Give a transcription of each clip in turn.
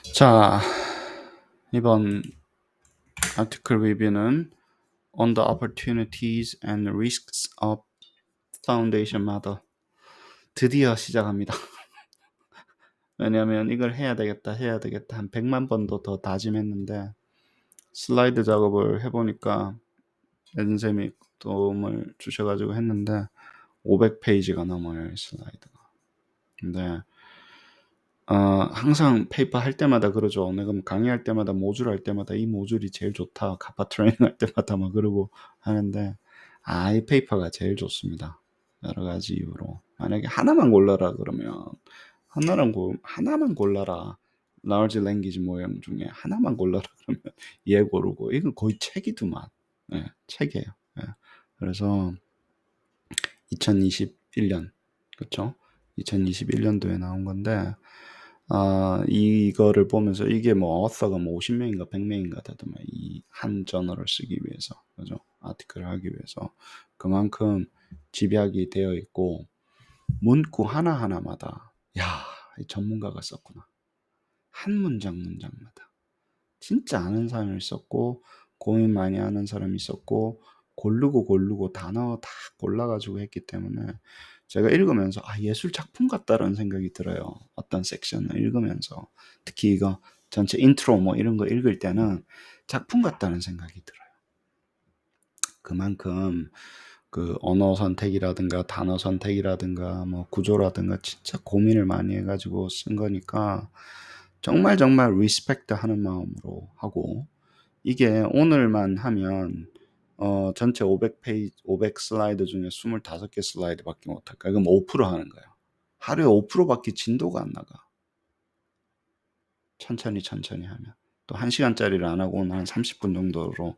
자, 이번 아티클 리뷰는 On the Opportunities and Risks of Foundation Model. 드디어 시작합니다. 왜냐면 이걸 해야 되겠다 한 100만 번도 더 다짐했는데 슬라이드 작업을 해보니까 선생님이 도움을 주셔가지고 했는데 500페이지가 넘어요, 이 슬라이드가. 근데 항상 페이퍼 할 때마다 그러죠. 내가 강의할 때마다 모듈 할 때마다 이 모듈이 제일 좋다. 가파 트레이닝 할 때마다 막 그러고 하는데 이 페이퍼가 제일 좋습니다. 여러 가지 이유로. 만약에 하나만 골라라 그러면 하나만 골라라. large language 모형 중에 하나만 골라라 그러면 얘 고르고 이건 거의 책이더만. 네, 책이에요. 네. 그래서 2021년 그렇죠? 2021년도에 나온 건데 이거를 보면서 이게 뭐 어서가 뭐 50명인가 100명인가 되더만 이 한 저널을 쓰기 위해서 그죠? 아티클을 하기 위해서 그만큼 집약이 되어 있고 문구 하나하나마다 이 전문가가 썼구나. 한 문장마다 진짜 아는 사람이 있었고 고민 많이 하는 사람이 있었고 고르고 단어 다 골라가지고 했기 때문에 제가 읽으면서 예술 작품 같다라는 생각이 들어요. 어떤 섹션을 읽으면서 특히 이거 전체 인트로 뭐 이런 거 읽을 때는 작품 같다는 생각이 들어요. 그만큼 그 언어 선택이라든가 단어 선택이라든가 뭐 구조라든가 진짜 고민을 많이 해가지고 쓴 거니까 정말 리스펙트 하는 마음으로 하고 이게 오늘만 하면 전체 500페이지 500 슬라이드 중에 25개 슬라이드밖에 못 할까? 이건 5% 하는 거예요. 하루에 5%밖에 진도가 안 나가. 천천히 하면 또 1시간짜리를 안 하고 한 30분 정도로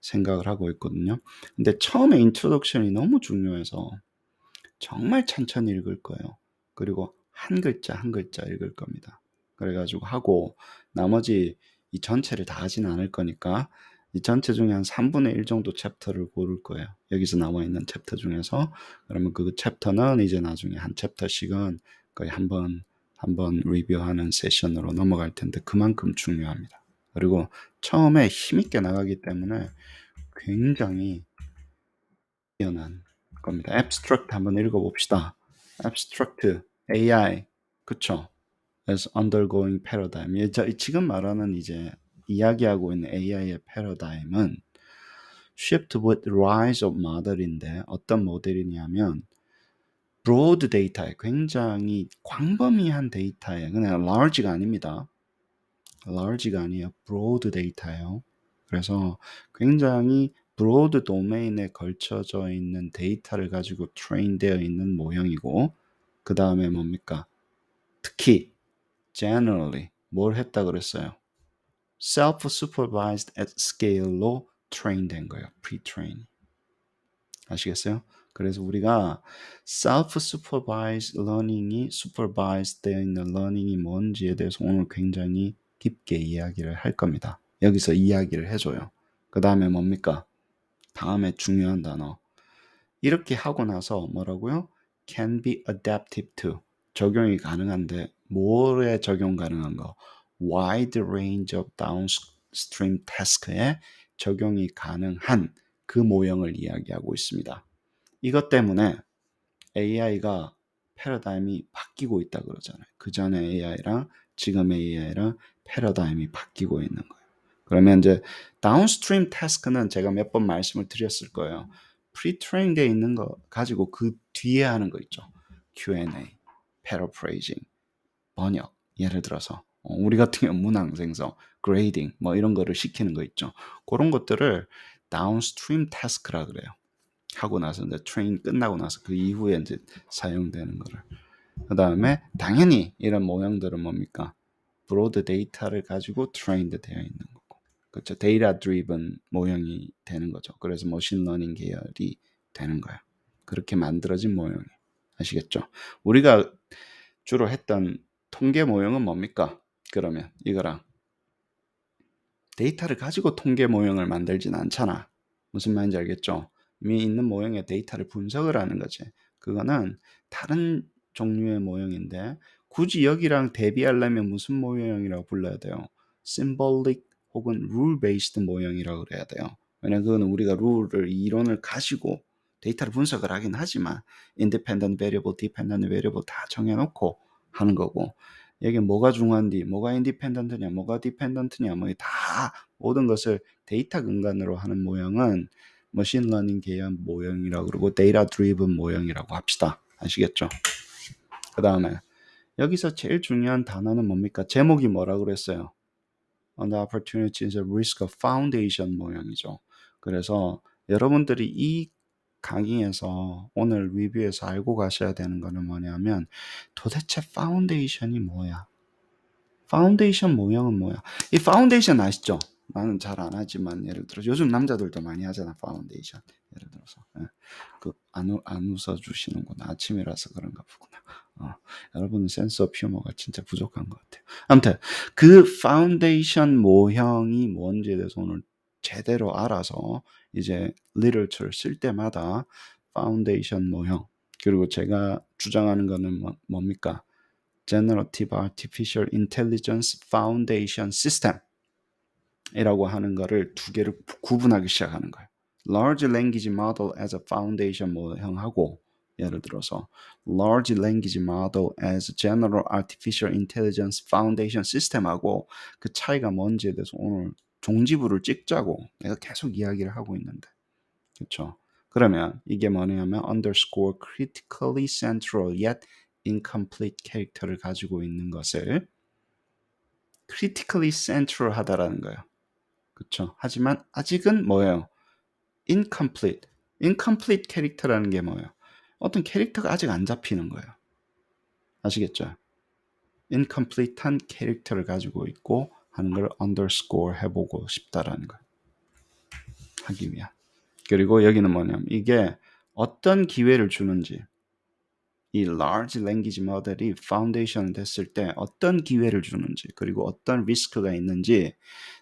생각을 하고 있거든요. 근데 처음에 인트로덕션이 너무 중요해서 정말 천천히 읽을 거예요. 그리고 한 글자 한 글자 읽을 겁니다. 그래가지고 하고 나머지 이 전체를 다 하지는 않을 거니까 이 전체 중에 한 3분의 1 정도 챕터를 고를 거예요. 여기서 나와 있는 챕터 중에서. 그러면 그 챕터는 이제 나중에 한 챕터씩은 거의 한번 리뷰하는 세션으로 넘어갈 텐데 그만큼 중요합니다. 그리고 처음에 힘있게 나가기 때문에 굉장히 뛰어난 겁니다. abstract 한번 읽어봅시다. abstract, AI, 그쵸? as undergoing paradigm. 지금 말하는 이제 이야기하고 있는 AI의 패러다임은 shift with rise of model인데 어떤 모델이냐면 broad 데이터에 굉장히 광범위한 데이터에 그냥 large가 아닙니다. large가 아니에요. broad 데이터예요. 그래서 굉장히 브로드 도메인에 걸쳐져 있는 데이터를 가지고 트레인되어 있는 모형이고 그 다음에 뭡니까? 특히 generally 뭘 했다 그랬어요? self-supervised at scale로 트레인된 거예요. pre-train. 아시겠어요? 그래서 우리가 self-supervised learning이 supervised 되어 있는 learning이 뭔지에 대해서 오늘 굉장히 깊게 이야기를 할 겁니다. 여기서 이야기를 해줘요. 그 다음에 뭡니까? 다음에 중요한 단어. 이렇게 하고 나서 뭐라고요? can be adaptive to. 적용이 가능한데 뭐에 적용 가능한 거? wide range of downstream task에 적용이 가능한 그 모형을 이야기하고 있습니다. 이것 때문에 AI가 패러다임이 바뀌고 있다 그러잖아요. 그 전에 AI랑 지금의 AI랑 패러다임이 바뀌고 있는 거예요. 그러면 이제 다운스트림 태스크는 제가 몇 번 말씀을 드렸을 거예요. 프리트레인 되어 있는 거 가지고 그 뒤에 하는 거 있죠. Q&A, paraphrasing, 번역. 예를 들어서 우리 같은 경우 문항 생성, 그레이딩 뭐 이런 거를 시키는 거 있죠. 그런 것들을 다운스트림 태스크라 그래요. 하고 나서 이제 트레인 끝나고 나서 그 이후에 이제 사용되는 거를. 그 다음에 당연히 이런 모형들은 뭡니까? 브로드 데이터를 가지고 트레인드 되어 있는 거고. 그렇죠. 데이터 드리븐 모형이 되는 거죠. 그래서 머신러닝 계열이 되는 거예요. 그렇게 만들어진 모형이. 아시겠죠? 우리가 주로 했던 통계 모형은 뭡니까? 그러면 이거랑 데이터를 가지고 통계 모형을 만들진 않잖아. 무슨 말인지 알겠죠? 이미 있는 모형의 데이터를 분석을 하는 거지. 그거는 다른 종류의 모형인데 굳이 여기랑 대비하려면 무슨 모형이라고 불러야 돼요? symbolic 혹은 rule based 모형이라고 그래야 돼요. 왜냐면 그거는 우리가 룰을 이론을 가지고 데이터를 분석을 하긴 하지만 independent variable, dependent variable 다 정해놓고 하는 거고, 여기 뭐가 중요한지, 뭐가 independent냐, 뭐가 dependent냐, 뭐 다 모든 것을 데이터 근간으로 하는 모형은 머신러닝 계열 모형이라고 그러고 데이터 드리븐 모형이라고 합시다. 아시겠죠? 그 다음에 여기서 제일 중요한 단어는 뭡니까? 제목이 뭐라고 그랬어요? On the opportunity is a risk of foundation 모형이죠. 그래서 여러분들이 이 강의에서 오늘 리뷰에서 알고 가셔야 되는 거는 뭐냐면 도대체 파운데이션이 뭐야? 파운데이션 모형은 뭐야? 이 파운데이션 아시죠? 나는 잘 안 하지만 예를 들어 요즘 남자들도 많이 하잖아 파운데이션. 예를 들어서 안 웃어주시는구나. 아침이라서 그런가 보구나. 여러분은 센스 오브 휴머가 진짜 부족한 것 같아요. 아무튼 그 파운데이션 모형이 뭔지에 대해서 오늘 제대로 알아서 이제 리터처를 쓸 때마다 파운데이션 모형, 그리고 제가 주장하는 거는 뭡니까? Generative Artificial Intelligence Foundation System 이라고 하는 거를 두 개를 구분하기 시작하는 거예요. Large Language Model as a Foundation 모형하고, 예를 들어서 Large Language Model as General Artificial Intelligence Foundation System하고 그 차이가 뭔지에 대해서 오늘 종지부를 찍자고 내가 계속 이야기를 하고 있는데, 그렇죠? 그러면 이게 뭐냐면 underscore critically central yet incomplete 캐릭터를 가지고 있는 것을 critically central 하다라는 거예요. 그렇죠? 하지만 아직은 뭐예요? incomplete. incomplete 캐릭터라는 게 뭐예요? 어떤 캐릭터가 아직 안 잡히는 거예요. 아시겠죠? incomplete한 캐릭터를 가지고 있고 하는 걸 underscore 해보고 싶다라는 거예요. 하기 위한. 그리고 여기는 뭐냐면 이게 어떤 기회를 주는지, 이 large language model이 파운데이션 됐을 때 어떤 기회를 주는지, 그리고 어떤 리스크가 있는지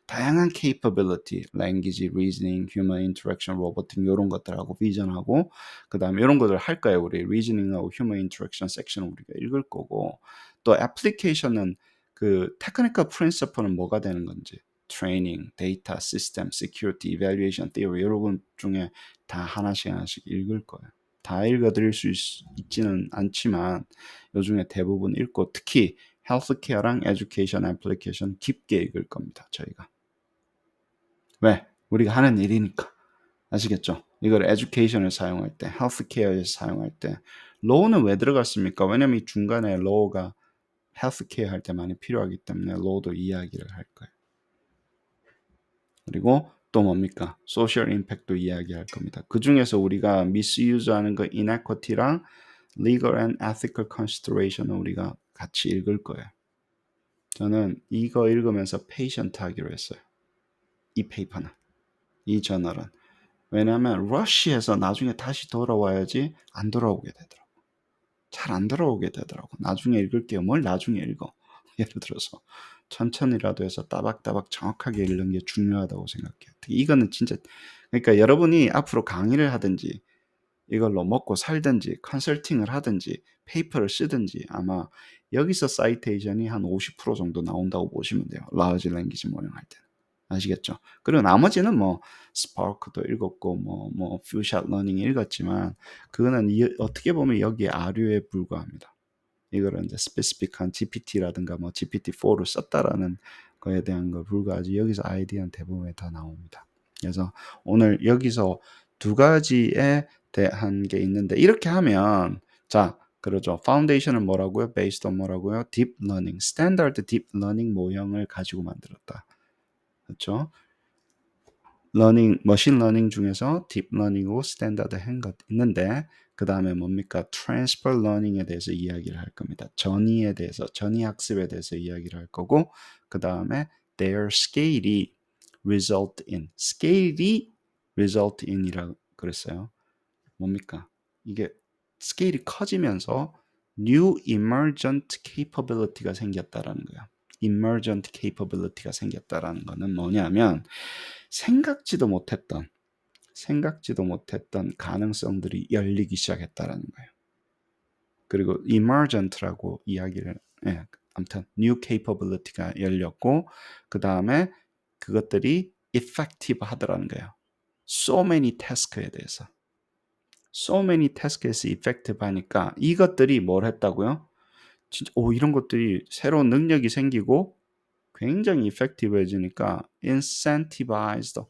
다양한 capability, language, reasoning, human interaction, roboting 이런 것들하고 비전하고, 그 다음에 이런 것들 할 거예요. 우리 reasoning하고 human interaction 섹션을 우리가 읽을 거고, 또 application은 그 technical principle은 뭐가 되는 건지, training, data, system, security, evaluation, theory 여러분 중에 다 하나씩 읽을 거예요. 다 읽어드릴 수 있지는 않지만 요중에 대부분 읽고, 특히 헬스케어랑 에듀케이션 애플리케이션 깊게 읽을 겁니다. 저희가. 왜? 우리가 하는 일이니까. 아시겠죠? 이걸 에듀케이션을 사용할 때, 헬스케어에서 사용할 때, 로우는 왜 들어갔습니까? 왜냐면 이 중간에 로우가 헬스케어 할 때 많이 필요하기 때문에 로우도 이야기를 할 거예요. 그리고 또 뭡니까? 소셜 임팩트도 이야기할 겁니다. 그 중에서 우리가 미스유즈하는 거 inequity랑 legal and ethical consideration을 우리가 같이 읽을 거예요. 저는 이거 읽으면서 patient 하기로 했어요. 이 페이퍼는, 이 저널은. 왜냐하면 러시에서 나중에 다시 돌아와야지 안 돌아오게 되더라고. 잘 안 돌아오게 되더라고. 나중에 읽을게요. 뭘 나중에 읽어. 예를 들어서 천천히라도 해서 따박따박 정확하게 읽는 게 중요하다고 생각해요. 이거는 진짜, 그러니까 여러분이 앞으로 강의를 하든지 이걸로 먹고 살든지 컨설팅을 하든지 페이퍼를 쓰든지 아마 여기서 사이테이션이 한 50% 정도 나온다고 보시면 돼요. 라지 랭귀지 모형할 때는. 아시겠죠? 그리고 나머지는 뭐 스파크도 읽었고 뭐 퓨샷 러닝 읽었지만 그거는 어떻게 보면 여기에 아류에 불과합니다. 이거를 이제 스페시픽한 GPT라든가 뭐 GPT-4를 썼다라는 거에 대한 거 불과하지, 여기서 아이디어는 대부분 다 나옵니다. 그래서 오늘 여기서 두 가지에 대한 게 있는데, 이렇게 하면 자 그러죠. 파운데이션은 뭐라고요? based on 뭐라고요? deep learning, 스탠다드 deep learning 모형을 가지고 만들었다. 그렇죠? 러닝, 머신 러닝 중에서 딥 러닝하고 스탠다드 한 것 있는데, 그 다음에 뭡니까? 트랜스퍼 러닝에 대해서 이야기를 할 겁니다. 전이에 대해서, 전이 학습에 대해서 이야기를 할 거고, 그 다음에 their scale이 result in, scale이 result in이라고 그랬어요. 뭡니까? 이게 스케일이 커지면서 new emergent capability가 생겼다라는 거야. emergent capability가 생겼다라는 거는 뭐냐면 생각지도 못했던 가능성들이 열리기 시작했다라는 거예요. 그리고 emergent라고 이야기를 예, 아무튼 new capability가 열렸고 그 다음에 그것들이 effective 하더라는 거예요. so many task에 대해서. so many task에서 effective 하니까 이것들이 뭘 했다고요? 진짜 이런 것들이 새로운 능력이 생기고 굉장히 effective해지니까 incentivized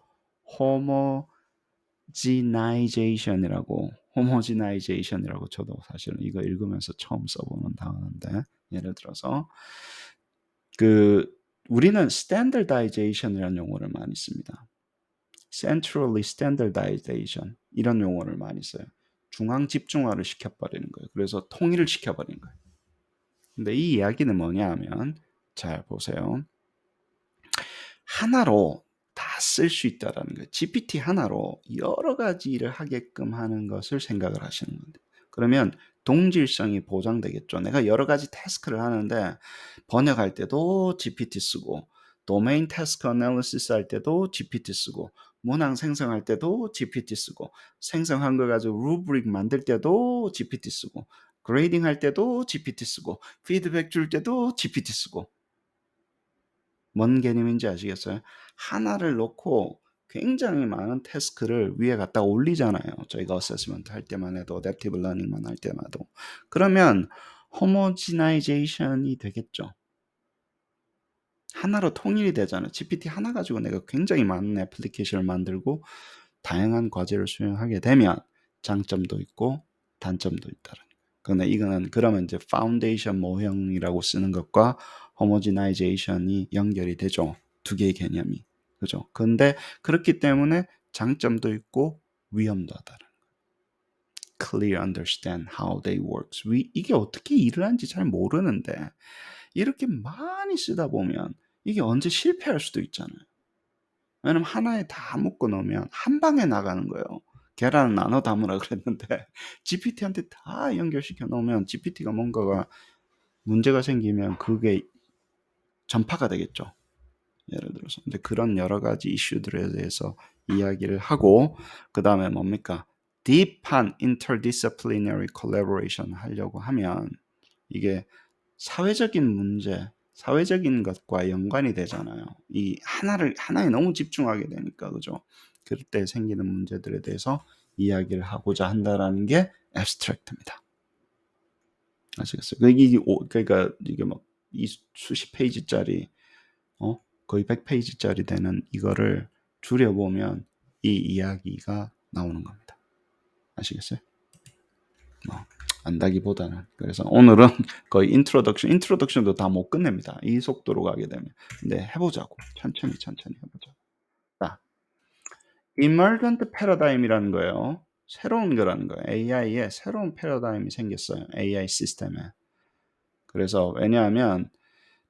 homogenization이라고 저도 사실은 이거 읽으면서 처음 써보는 단어인데 예를 들어서 우리는 standardization이라는 용어를 많이 씁니다. centrally standardization 이런 용어를 많이 써요. 중앙 집중화를 시켜버리는 거예요. 그래서 통일을 시켜버리는 거예요. 근데 이 이야기는 뭐냐 하면 잘 보세요. 하나로 다 쓸 수 있다라는 거예요. GPT 하나로 여러 가지 일을 하게끔 하는 것을 생각을 하시는 건데 그러면 동질성이 보장되겠죠. 내가 여러 가지 태스크를 하는데 번역할 때도 GPT 쓰고 도메인 태스크 어널리시스 할 때도 GPT 쓰고 문항 생성할 때도 GPT 쓰고 생성한 걸 가지고 루브릭 만들 때도 GPT 쓰고 그레이딩 할 때도 GPT 쓰고 피드백 줄 때도 GPT 쓰고 뭔 개념인지 아시겠어요? 하나를 놓고 굉장히 많은 태스크를 위에 갖다 올리잖아요. 저희가 어세스먼트 할 때만 해도 어댑티브 러닝만 할 때마도. 그러면 호모지나이제이션이 되겠죠. 하나로 통일이 되잖아요. GPT 하나 가지고 내가 굉장히 많은 애플리케이션을 만들고 다양한 과제를 수행하게 되면 장점도 있고 단점도 있다는 거예요. 근데 이거는 그러면 이제 파운데이션 모형이라고 쓰는 것과 호모지나이제이션이 연결이 되죠. 두 개의 개념이. 그죠? 근데 그렇기 때문에 장점도 있고 위험도 하다는 거예요. Clear understand how they works. 이게 어떻게 일을 하는지 잘 모르는데 이렇게 많이 쓰다 보면 이게 언제 실패할 수도 있잖아요. 왜냐면 하나에 다 묶어 놓으면 한 방에 나가는 거예요. 계란을 나눠 담으라 그랬는데 GPT한테 다 연결시켜 놓으면 GPT가 뭔가가 문제가 생기면 그게 전파가 되겠죠. 예를 들어서. 근데 그런 여러 가지 이슈들에 대해서 이야기를 하고 그다음에 뭡니까? 딥한 interdisciplinary collaboration 하려고 하면 이게 사회적인 문제, 사회적인 것과 연관이 되잖아요. 이 하나에 너무 집중하게 되니까, 그죠? 그럴 때 생기는 문제들에 대해서 이야기를 하고자 한다라는 게 abstract입니다. 아시겠어요? 그러니까 이게 막 이 수십 페이지짜리, 거의 100페이지짜리 되는 이거를 줄여보면 이 이야기가 나오는 겁니다. 아시겠어요? 안다기보다는. 그래서 오늘은 거의 인트로덕션도 다 못 끝냅니다. 이 속도로 가게 되면. 근데 해보자고. 천천히 해보자고. 자, emergent paradigm이라는 거예요. 새로운 거라는 거예요. AI에 새로운 패러다임이 생겼어요. AI 시스템에. 그래서 왜냐하면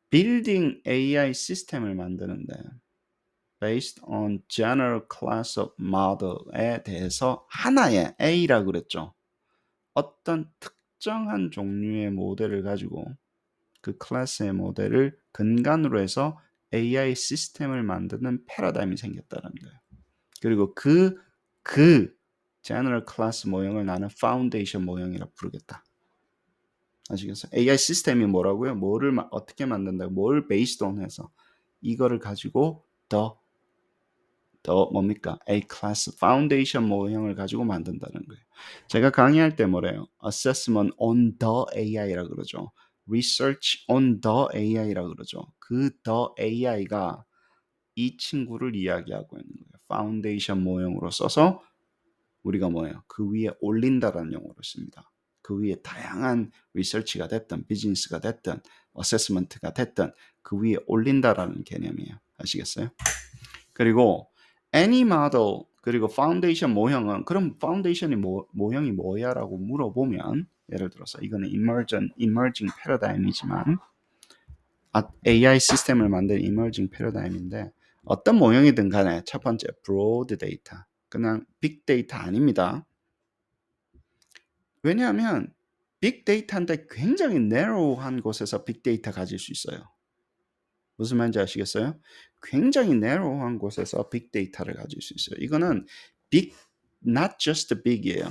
building AI 시스템을 만드는데 based on general class of model에 대해서 하나의 A라고 그랬죠. 어떤 특정한 종류의 모델을 가지고 그 클래스의 모델을 근간으로 해서 AI 시스템을 만드는 패러다임이 생겼다는 거예요. 그리고 그 제너럴 클래스 모형을 나는 파운데이션 모형이라고 부르겠다. 아시겠어요? AI 시스템이 뭐라고요? 뭐를 어떻게 만든다고? 뭘 베이스드 온 해서 이거를 가지고 더 뭡니까? A class foundation 모형을 가지고 만든다는 거예요. 제가 강의할 때 뭐래요? Assessment on the AI라고 그러죠. Research on the AI라고 그러죠. 그 the AI가 이 친구를 이야기하고 있는 거예요. 파운데이션 모형으로 써서 우리가 뭐예요? 그 위에 올린다라는 용어를 씁니다. 그 위에 다양한 리서치가 됐든 비즈니스가 됐든 어세스먼트가 됐든 그 위에 올린다라는 개념이에요. 아시겠어요? 그리고 any model 그리고 파운데이션 모형은 그럼 파운데이션이 모형이 뭐야라고 물어보면 예를 들어서 이거는 emerging paradigm이지만 AI 시스템을 만든 emerging paradigm인데 어떤 모형이든 간에 첫 번째 broad data 그냥 빅데이터 아닙니다. 왜냐하면 빅데이터인데 굉장히 narrow한 곳에서 빅데이터 가질 수 있어요. 무슨 말인지 아시겠어요? 굉장히 narrow한 곳에서 빅데이터를 가질 수 있어요. 이거는 big, not just big이에요.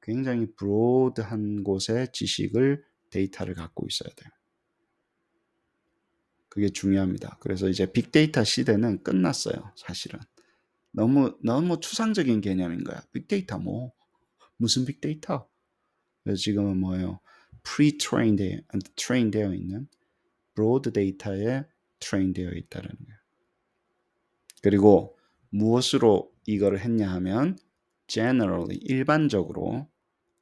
굉장히 broad한 곳에 지식을 데이터를 갖고 있어야 돼요. 그게 중요합니다. 그래서 이제 빅데이터 시대는 끝났어요. 사실은. 너무 추상적인 개념인 거야. 빅데이터 뭐 무슨 빅데이터? 그래서 지금은 뭐예요? 트레인 되어 있는 브로드 데이터에 트레인 되어 있다는 거예요. 그리고 무엇으로 이거를 했냐 하면 generally 일반적으로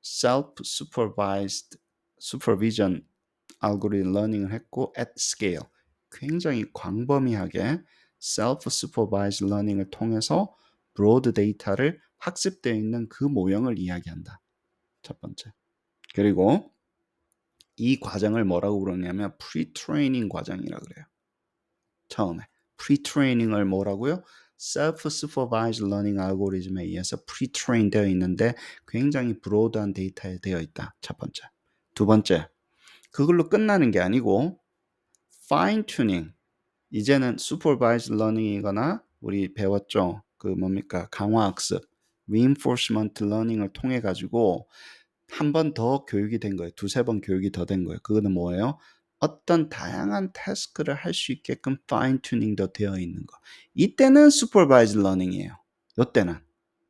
self-supervised supervision algorithm learning을 했고 at scale 굉장히 광범위하게 self-supervised learning을 통해서 broad 데이터를 학습되어 있는 그 모형을 이야기한다. 첫 번째. 그리고 이 과정을 뭐라고 부르냐면 pre-training 과정이라고 그래요. 처음에 pre-training을 뭐라고요? self-supervised learning 알고리즘에 의해서 pre-train 되어 있는데 굉장히 브로드한 데이터에 되어 있다. 첫 번째. 두 번째, 그걸로 끝나는 게 아니고 fine-tuning. 이제는 supervised learning이거나 우리 배웠죠. 그 뭡니까? 강화학습, reinforcement learning을 통해 가지고 한 번 더 교육이 된 거예요. 두세 번 교육이 더 된 거예요. 그거는 뭐예요? 어떤 다양한 태스크를 할 수 있게끔 파인 튜닝도 되어 있는 거. 이때는 supervised learning이에요. 이때는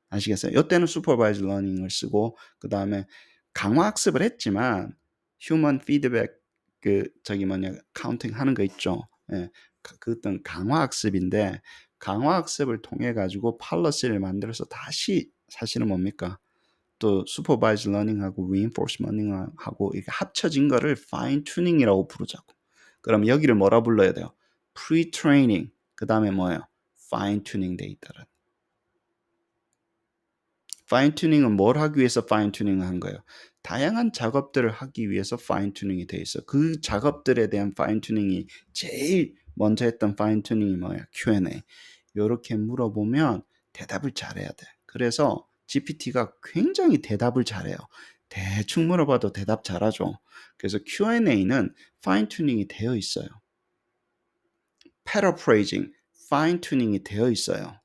아시겠어요? 이때는 supervised learning을 쓰고 그 다음에 강화학습을 했지만 human feedback 그 저기 뭐냐 카운팅 하는 거 있죠. 예, 그것은 강화학습인데 강화학습을 통해 가지고 팔러시를 만들어서 다시 사실은 뭡니까? 또 supervised learning하고 reinforced learning하고 이렇게 합쳐진 거를 fine tuning이라고 부르자고. 그럼 여기를 뭐라 불러야 돼요? pre-training. 그 다음에 뭐예요? fine tuning 돼 있다는. fine tuning은 뭘 하기 위해서 fine tuning을 한 거예요? 다양한 작업들을 하기 위해서 fine tuning이 돼 있어. 그 작업들에 대한 fine tuning이 제일 먼저 했던 fine tuning이 뭐예요? Q&A. 이렇게 물어보면 대답을 잘해야 돼. 그래서 GPT가 굉장히 대답을 잘해요. 대충 물어봐도 대답 잘하죠. 그래서 Q&A는 fine tuning이 되어 있어요. paraphrasing, fine tuning이 되어 있어요.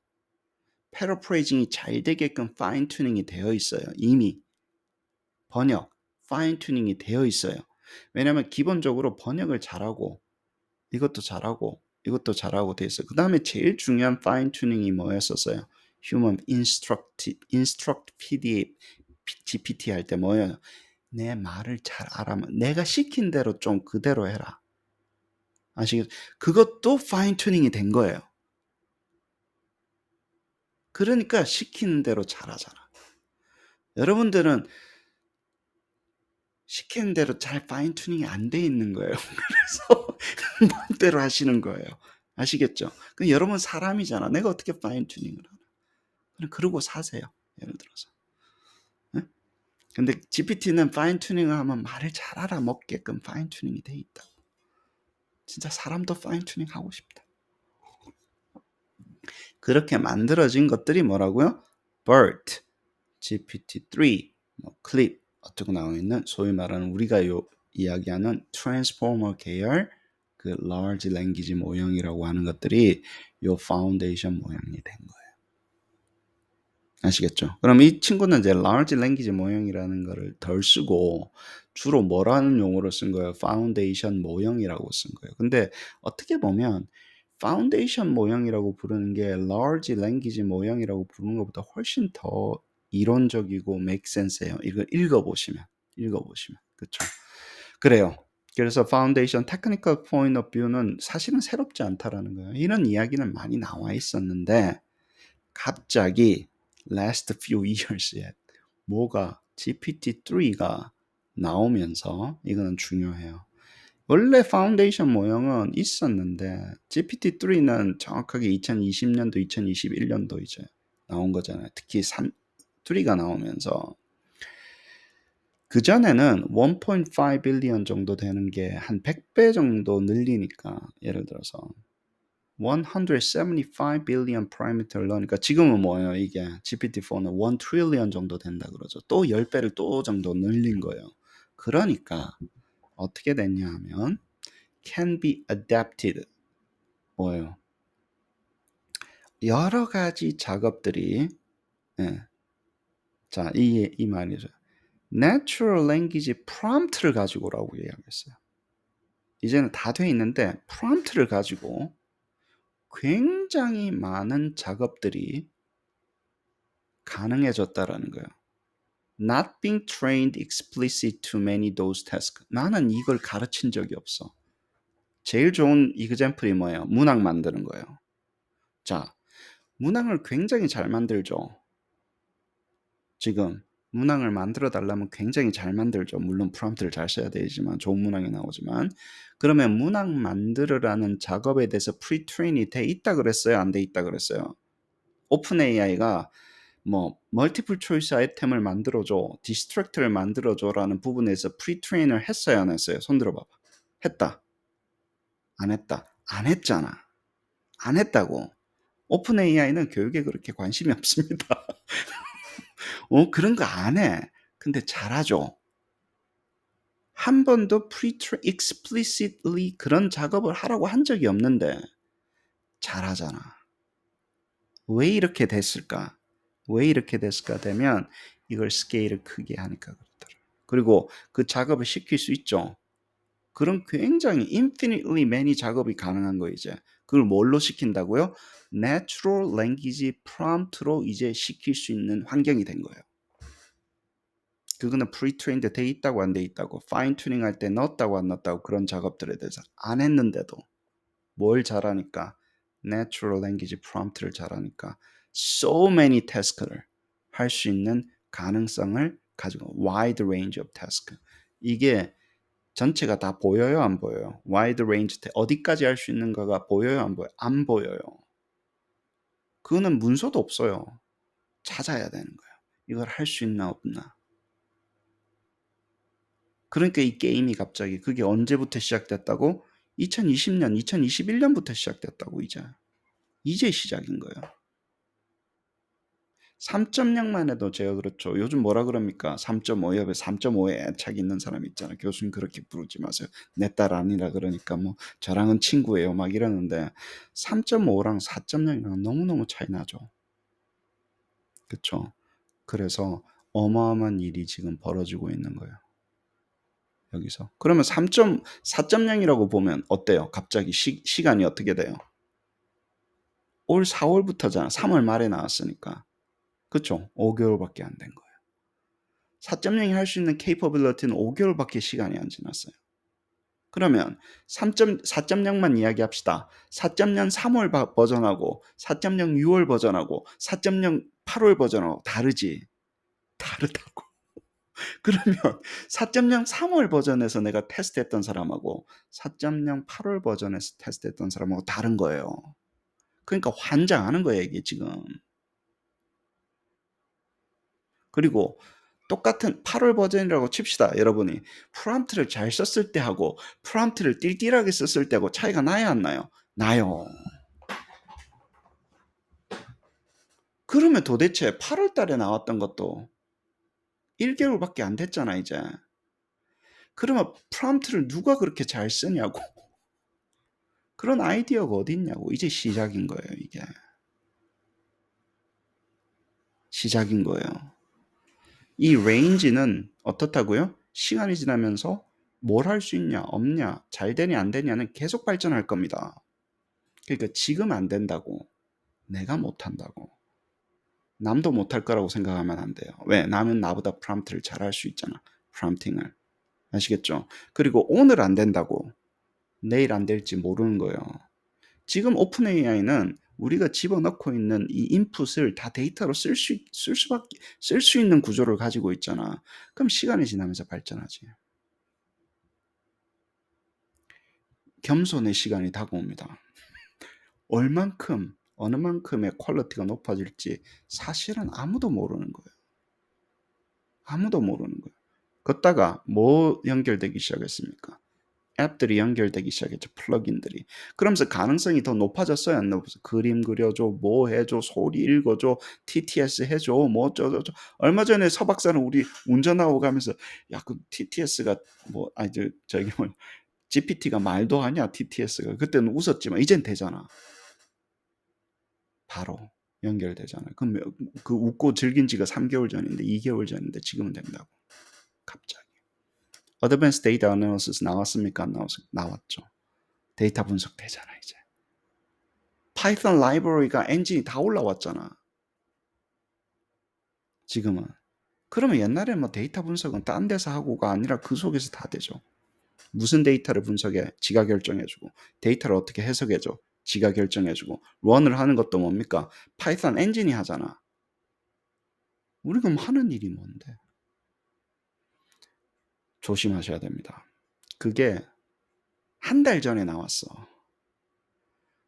paraphrasing이 잘 되게끔 fine tuning이 되어 있어요. 이미 번역, fine tuning이 되어 있어요. 왜냐하면 기본적으로 번역을 잘하고 이것도 잘하고 이것도 잘하고 돼 있어요. 그 다음에 제일 중요한 fine tuning이 뭐였었어요? Human Instruct GPT 할 때 뭐예요? 내 말을 잘 알아면 내가 시킨 대로 좀 그대로 해라. 아시겠죠? 그것도 fine tuning이 된 거예요. 그러니까 시키는 대로 잘하잖아. 여러분들은 시키는 대로 잘 파인 튜닝이 안 돼 있는 거예요. 그래서 마음대로 하시는 거예요. 아시겠죠? 그 여러분 사람이잖아. 내가 어떻게 파인 튜닝을 하나? 그냥 그러고 사세요. 예를 들어서. 네? 근데 GPT는 파인 튜닝을 하면 말을 잘 알아먹게끔 파인 튜닝이 돼 있다. 진짜 사람도 파인 튜닝 하고 싶다. 그렇게 만들어진 것들이 뭐라고요? BERT, GPT-3, 클립 어쩌고 나와 있는 소위 말하는 우리가 이야기하는 트랜스포머 계열 그 large language 모형이라고 하는 것들이 요 파운데이션 모형이 된 거예요. 아시겠죠? 그럼 이 친구는 이제 large language 모형이라는 거를 덜 쓰고 주로 뭐라는 용어로 쓴 거예요? 파운데이션 모형이라고 쓴 거예요. 근데 어떻게 보면 파운데이션 모형이라고 부르는 게 large language 모형이라고 부르는 것보다 훨씬 더 이론적이고 make sense예요. 이걸 읽어보시면 그렇죠? 그래요. 그래서 파운데이션 테크니컬 포인트 오브 뷰는 사실은 새롭지 않다라는 거예요. 이런 이야기는 많이 나와 있었는데 갑자기 last few years에 뭐가 GPT-3가 나오면서 이거는 중요해요. 원래 파운데이션 모형은 있었는데 GPT-3는 정확하게 2020년도, 2021년도 이제 나온 거잖아요. 특히 3가 나오면서 그전에는 1.5 빌리언 정도 되는 게 한 100배 정도 늘리니까 예를 들어서 175 billion parameter learn니까 지금은 뭐예요? 이게 GPT-4는 1 trillion 정도 된다 그러죠. 또 10배를 또 정도 늘린 거예요. 그러니까 어떻게 됐냐 하면 can be adapted 뭐예요? 여러 가지 작업들이 예. 자, 이 말이죠. Natural language prompt를 가지고 오라고 이야기했어요. 이제는 다 돼 있는데 프롬프트를 가지고 굉장히 많은 작업들이 가능해졌다라는 거예요. Not being trained explicit to many those tasks. 나는 이걸 가르친 적이 없어. 제일 좋은 example이 뭐예요? 문항 만드는 거예요. 자, 문항을 굉장히 잘 만들죠. 지금 문항을 만들어 달라면 굉장히 잘 만들죠. 물론 프롬프트를 잘 써야 되지만 좋은 문항이 나오지만 그러면 문항 만들으라는 작업에 대해서 프리트레인이 돼 있다 그랬어요? 안 돼 있다 그랬어요? 오픈 AI가 뭐 멀티플 초이스 아이템을 만들어줘, 디스트랙트를 만들어줘라는 부분에서 프리트레인을 했어요, 안 했어요? 손 들어봐봐. 했다. 안 했다. 안 했잖아. 안 했다고. 오픈 AI는 교육에 그렇게 관심이 없습니다. 그런 거 안 해. 근데 잘하죠. 한 번도 explicitly 그런 작업을 하라고 한 적이 없는데 잘하잖아. 왜 이렇게 됐을까? 왜 이렇게 됐을까 되면 이걸 스케일을 크게 하니까 그렇더라고요. 그리고 그 작업을 시킬 수 있죠. 그런 굉장히 infinitely many 작업이 가능한 거예요, 이제. 그걸 뭘로 시킨다고요? Natural Language Prompt로 이제 시킬 수 있는 환경이 된 거예요. 그거는 pre-trained 돼 있다고 안 돼 있다고, fine tuning 할 때 넣었다고 안 넣었다고 그런 작업들에 대해서 안 했는데도 뭘 잘하니까 Natural Language Prompt를 잘하니까 so many task를 할 수 있는 가능성을 가지고 wide range of task. 이게 전체가 다 보여요, 안 보여요? wide range 어디까지 할 수 있는가가 보여요, 안 보여요? 안 보여요. 그거는 문서도 없어요. 찾아야 되는 거예요. 이걸 할 수 있나 없나. 그러니까 이 게임이 갑자기 그게 언제부터 시작됐다고? 2020년, 2021년부터 시작됐다고 이제 시작인 거예요. 3.0만 해도 제가 그렇죠. 요즘 뭐라 그럽니까? 3.5 옆에 3.5에 애착 있는 사람 있잖아요. 교수님 그렇게 부르지 마세요. 내 딸 아니라 그러니까 뭐 저랑은 친구예요. 막 이러는데 3.5랑 4.0이랑 너무너무 차이 나죠. 그렇죠? 그래서 어마어마한 일이 지금 벌어지고 있는 거예요. 여기서. 그러면 4.0이라고 보면 어때요? 갑자기 시간이 어떻게 돼요? 올 4월부터잖아. 3월 말에 나왔으니까. 그쵸? 5개월밖에 안 된 거예요. 4.0이 할 수 있는 capability는 5개월밖에 시간이 안 지났어요. 그러면 4.0만 이야기합시다. 4.0 3월 버전하고 4.0 6월 버전하고 4.0 8월 버전하고 다르지? 다르다고. 그러면 4.0 3월 버전에서 내가 테스트했던 사람하고 4.0 8월 버전에서 테스트했던 사람하고 다른 거예요. 그러니까 환장하는 거예요, 이게 지금. 그리고 똑같은 8월 버전이라고 칩시다. 여러분이 프롬프트를 잘 썼을 때하고 프롬프트를 띨띨하게 썼을 때하고 차이가 나야 안 나요? 나요. 그러면 도대체 8월 달에 나왔던 것도 1개월밖에 안 됐잖아, 이제. 그러면 프롬프트를 누가 그렇게 잘 쓰냐고. 그런 아이디어가 어디 있냐고. 이제 시작인 거예요, 이게. 시작인 거예요. 이 레인지는 어떻다고요? 시간이 지나면서 뭘 할 수 있냐, 없냐, 잘 되냐, 안 되냐는 계속 발전할 겁니다. 그러니까 지금 안 된다고, 내가 못한다고, 남도 못할 거라고 생각하면 안 돼요. 왜? 남은 나보다 프롬프트를 잘 할 수 있잖아. 프롬프팅을. 아시겠죠? 그리고 오늘 안 된다고, 내일 안 될지 모르는 거예요. 지금 오픈 AI는 우리가 집어넣고 있는 이 인풋을 다 데이터로 쓸 수 있는 구조를 가지고 있잖아. 그럼 시간이 지나면서 발전하지. 겸손의 시간이 다가옵니다. 얼만큼, 어느 만큼의 퀄리티가 높아질지 사실은 아무도 모르는 거예요. 아무도 모르는 거예요. 걷다가 뭐 연결되기 시작했습니까? 앱들이 연결되기 시작했죠. 플러긴들이. 그러면서 가능성이 더 높아졌어요. 안 높아졌어요? 그림 그려줘, 뭐 해줘, 소리 읽어줘, TTS 해줘, 뭐 어쩌저쩌. 얼마 전에 서 박사는 우리 운전하고 가면서 야, 그 TTS가 뭐 아니 저기 뭐 GPT가 말도 하냐 TTS가. 그때는 웃었지만 이젠 되잖아. 바로 연결되잖아요. 그럼 그 웃고 즐긴 지가 3개월 전인데 2개월 전인데 지금은 된다고. 갑자기. Advanced Data Analysis 나왔습니까? 안 나왔죠. 데이터 분석 되잖아 이제. 파이썬 라이브러리가 엔진이 다 올라왔잖아. 지금은. 그러면 옛날에 뭐 데이터 분석은 딴 데서 하고가 아니라 그 속에서 다 되죠. 무슨 데이터를 분석해? 지가 결정해주고 데이터를 어떻게 해석해줘? 지가 결정해주고 런을 하는 것도 뭡니까? 파이썬 엔진이 하잖아. 우리가 뭐 하는 일이 뭔데? 조심하셔야 됩니다. 그게 한 달 전에 나왔어.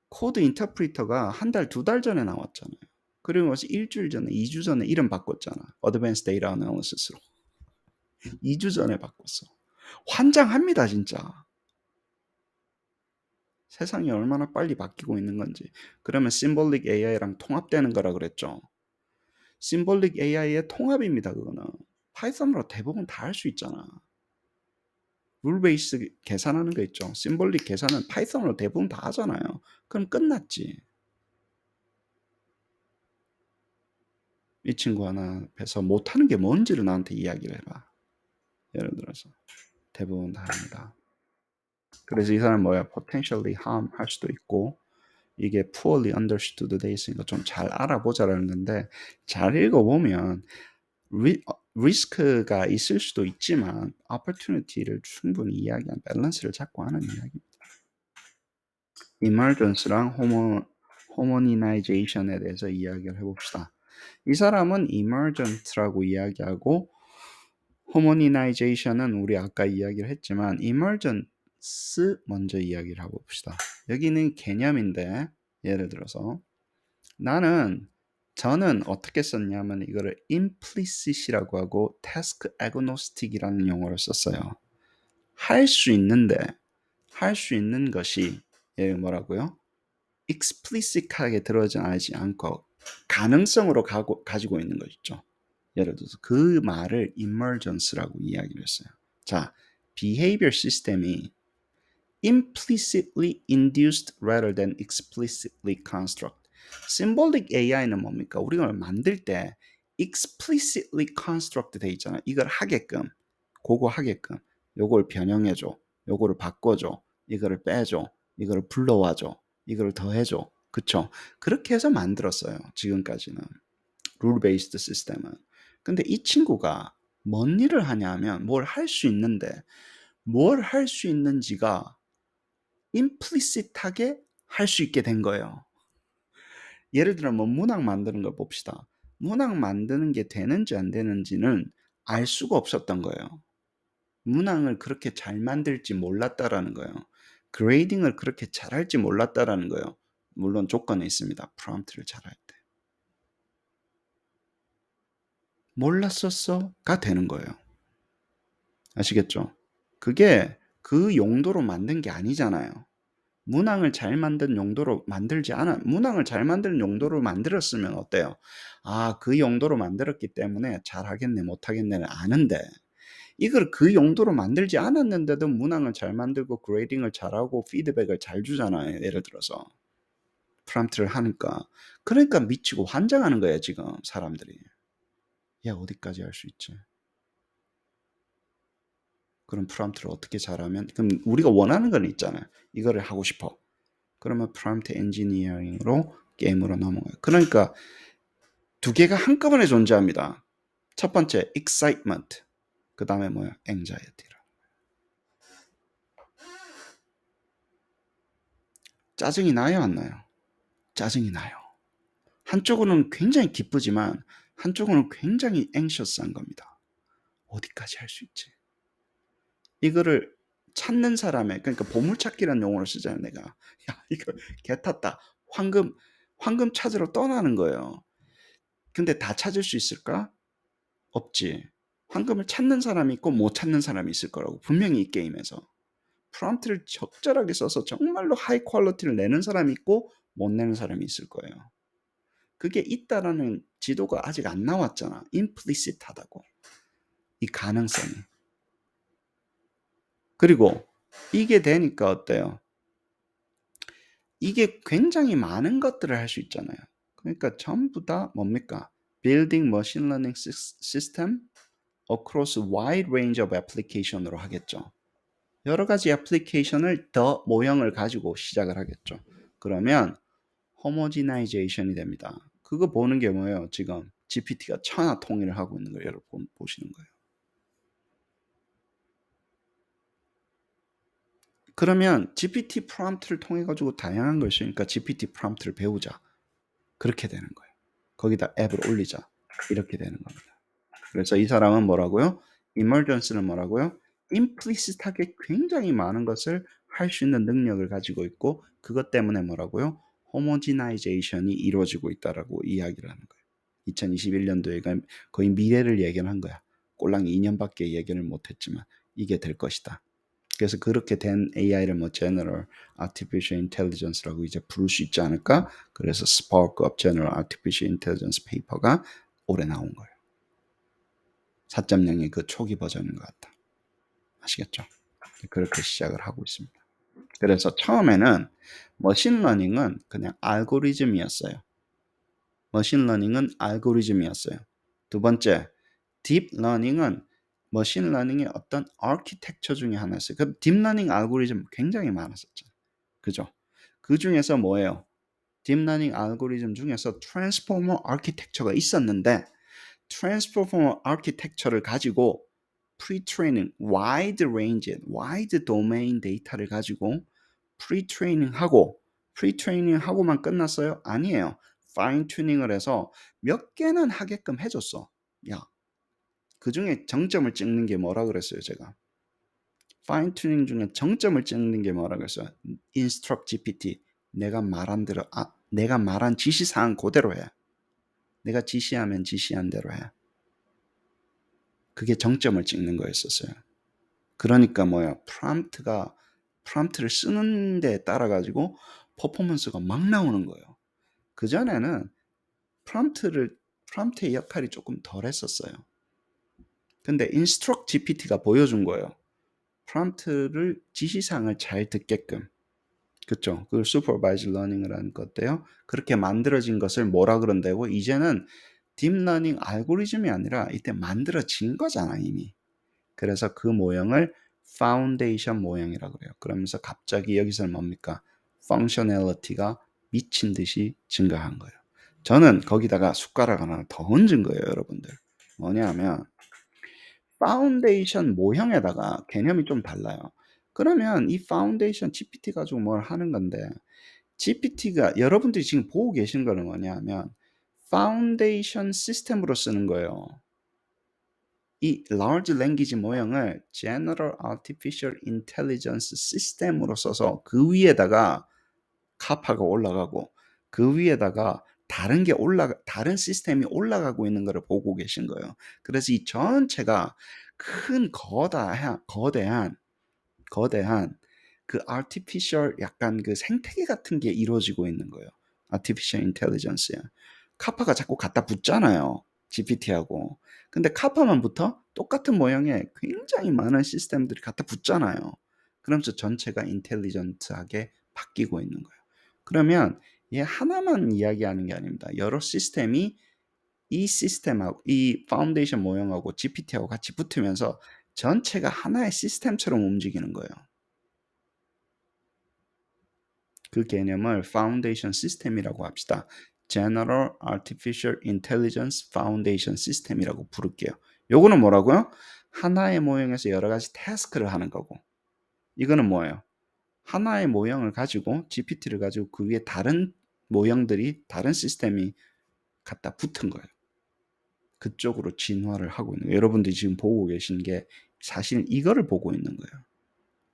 코드 인터프리터가 한 달, 두 달 전에 나왔잖아요. 그리고 일주일 전에, 2주 전에 이름 바꿨잖아. Advanced Data Analysis로. 2주 전에 바꿨어. 환장합니다, 진짜. 세상이 얼마나 빨리 바뀌고 있는 건지. 그러면 Symbolic AI랑 통합되는 거라 그랬죠. Symbolic AI의 통합입니다, 그거는. 파이썬으로 대부분 다 할 수 있잖아. 룰 베이스 계산하는 거 있죠. Symbolic 계산은 파이썬으로 대부분 다 하잖아요. 그럼 끝났지. 이 친구 하나 앞에서 못하는 게 뭔지를 나한테 이야기를 해봐. 예를 들어서 대부분 다 합니다. 그래서 이 사람 뭐야? potentially harm 할 수도 있고 이게 poorly understood 돼 있으니까 좀 잘 알아보자라는 건데 잘 읽어보면 리스크가 있을 수도 있지만 opportunity를 충분히 이야기한 밸런스를 잡고 하는 이야기입니다. emergence랑 homogenization에 대해서 이야기를 해봅시다. 이 사람은 emergent라고 이야기하고 homogenization은 우리 아까 이야기를 했지만 emergence 먼저 이야기를 하고 봅시다. 여기는 개념인데 예를 들어서 저는 어떻게 썼냐면 이거를 implicit이라고 하고 task agnostic이라는 용어를 썼어요. 할 수 있는 것이 뭐라고요? explicit하게 들어가지 않고 가능성으로 가지고 있는 거 있죠. 예를 들어서 그 말을 emergence라고 이야기를 했어요. 자, behavior system이 implicitly induced rather than explicitly construct. symbolic AI는 뭡니까? 우리가 만들 때 explicitly construct 돼 있잖아. 이걸 하게끔, 그거 하게끔, 요걸 변형해줘, 요거를 바꿔줘, 이거를 빼줘, 이거를 불러와줘, 이거를 더해줘. 그쵸? 그렇게 해서 만들었어요. 지금까지는. 룰 베이스드 시스템은. 근데 이 친구가 뭔 일을 하냐면 뭘 할 수 있는데 뭘 할 수 있는지가 임플리시트하게 할 수 있게 된 거예요. 예를 들어 뭐 문학 만드는 걸 봅시다. 문학 만드는 게 되는지 안 되는지는 알 수가 없었던 거예요. 문항을 그렇게 잘 만들지 몰랐다라는 거예요. 그레이딩을 그렇게 잘할지 몰랐다라는 거예요. 물론 조건이 있습니다. 프롬프트를 잘할 때. 몰랐었어가 되는 거예요. 아시겠죠? 그게 그 용도로 만든 게 아니잖아요. 문항을 잘 만든 용도로 만들지 않아. 문항을 잘 만드는 용도로 만들었으면 어때요? 아, 그 용도로 만들었기 때문에 잘하겠네, 못하겠네는 아는데 이걸 그 용도로 만들지 않았는데도 문항을 잘 만들고 그레이딩을 잘하고 피드백을 잘 주잖아요. 예를 들어서 프롬프트를 하니까. 그러니까 미치고 환장하는 거예요, 지금 사람들이. 야, 어디까지 할 수 있지? 그럼 프롬프트를 어떻게 잘하면 그럼 우리가 원하는 건 있잖아요. 이거를 하고 싶어. 그러면 프롬프트 엔지니어링으로 게임으로 넘어가요. 그러니까 두 개가 한꺼번에 존재합니다. 첫 번째 excitement, 그 다음에 뭐야? anxiety. 짜증이 나요, 안 나요? 짜증이 나요. 한쪽으로는 굉장히 기쁘지만 한쪽으로는 굉장히 anxious한 겁니다. 어디까지 할 수 있지? 이거를 찾는 사람의 그러니까 보물찾기라는 용어를 쓰잖아요. 내가 야 이거 개 탔다. 황금 찾으러 떠나는 거예요. 근데 다 찾을 수 있을까? 없지. 황금을 찾는 사람이 있고 못 찾는 사람이 있을 거라고 분명히 이 게임에서 프롬프트를 적절하게 써서 정말로 하이 퀄리티를 내는 사람이 있고 못 내는 사람이 있을 거예요. 그게 있다라는 지도가 아직 안 나왔잖아. 임플리시트하다고. 이 가능성이. 그리고 이게 되니까 어때요? 이게 굉장히 많은 것들을 할 수 있잖아요. 그러니까 전부 다 뭡니까? Building Machine Learning System across wide range of application으로 하겠죠. 여러 가지 애플리케이션을 더 모형을 가지고 시작을 하겠죠. 그러면 homogenization이 됩니다. 그거 보는 게 뭐예요? 지금 GPT가 천하 통일을 하고 있는 걸 여러분 보시는 거예요. 그러면 GPT 프롬프트를 통해 가지고 다양한 걸 쓰니까 GPT 프롬프트를 배우자. 그렇게 되는 거예요. 거기다 앱을 올리자. 이렇게 되는 겁니다. 그래서 이 사람은 뭐라고요? emergence는 뭐라고요? implicit하게 굉장히 많은 것을 할 수 있는 능력을 가지고 있고 그것 때문에 뭐라고요? homogenization이 이루어지고 있다라고 이야기를 하는 거예요. 2021년도에 거의 미래를 예견한 거야. 꼴랑 2년밖에 예견을 못했지만 이게 될 것이다. 그래서 그렇게 된 AI를 뭐 General Artificial Intelligence라고 이제 부를 수 있지 않을까? 그래서 Spark of General Artificial Intelligence 페이퍼가 올해 나온 거예요. 4.0의 그 초기 버전인 것 같다. 아시겠죠? 그렇게 시작을 하고 있습니다. 그래서 처음에는 머신러닝은 그냥 알고리즘이었어요. 머신러닝은 알고리즘이었어요. 두 번째, 딥러닝은 머신러닝의 어떤 아키텍처 중에 하나였어요. 그 딥러닝 알고리즘 굉장히 많았었죠. 그죠? 그 중에서 뭐예요? 딥러닝 알고리즘 중에서 트랜스포머 아키텍처가 있었는데 트랜스포머 아키텍처를 가지고 프리트레이닝, 와이드 레인지, 와이드 도메인 데이터를 가지고 프리트레이닝 하고만 끝났어요? 아니에요. 파인 튜닝을 해서 몇 개는 하게끔 해줬어. 야, 그 중에 정점을 찍는 게 뭐라 그랬어요, 제가? 파인 튜닝 중에 정점을 찍는 게 뭐라 그랬어요? 인스트럭트 GPT. 내가 말한 대로, 내가 말한 지시사항 그대로 해. 내가 지시하면 지시한 대로 해. 그게 정점을 찍는 거였었어요. 그러니까 뭐야? 프롬프트를 쓰는 데 따라 가지고 퍼포먼스가 막 나오는 거예요. 그전에는 프롬프트의 역할이 조금 덜 했었어요. 근데 인스트럭트 GPT가 보여준 거예요. 프롬프트를 지시사항을 잘 듣게끔. 그쵸? 그걸 슈퍼바이즈 러닝을 하는 건데요. 그렇게 만들어진 것을 뭐라 그런다고? 이제는 딥러닝 알고리즘이 아니라 이때 만들어진 거잖아, 이미. 그래서 그 모형을 파운데이션 모형이라고 그래요. 그러면서 갑자기 여기서는 뭡니까? 펑셔널리티가 미친 듯이 증가한 거예요. 저는 거기다가 숟가락 하나 더 얹은 거예요, 여러분들. 뭐냐면 파운데이션 모형에다가 개념이 좀 달라요. 그러면 이 파운데이션 GPT 가지고 뭘 하는 건데 GPT가 여러분들이 지금 보고 계신 거는 뭐냐면 파운데이션 시스템으로 쓰는 거예요. 이 large language 모형을 General Artificial Intelligence 시스템으로 써서 그 위에다가 카파가 올라가고 그 위에다가 다른 시스템이 올라가고 있는 것을 보고 계신 거예요. 그래서 이 전체가 큰 거대한 그 artificial 약간 그 생태계 같은 게 이루어지고 있는 거예요. artificial intelligence야. 카파가 자꾸 갖다 붙잖아요. GPT하고. 근데 카파만 붙어? 똑같은 모양의 굉장히 많은 시스템들이 갖다 붙잖아요. 그러면서 전체가 인텔리전트하게 바뀌고 있는 거예요. 그러면 얘 하나만 이야기하는 게 아닙니다. 여러 시스템이 이 시스템하고 이 파운데이션 모형하고 GPT하고 같이 붙으면서 전체가 하나의 시스템처럼 움직이는 거예요. 그 개념을 파운데이션 시스템이라고 합시다. General Artificial Intelligence Foundation System이라고 부를게요. 요거는 뭐라고요? 하나의 모형에서 여러 가지 태스크를 하는 거고 이거는 뭐예요? 하나의 모형을 가지고 GPT를 가지고 그 위에 다른 모형들이 다른 시스템이 갖다 붙은 거예요. 그쪽으로 진화를 하고 있는 거예요. 여러분들이 지금 보고 계신 게 사실 이거를 보고 있는 거예요.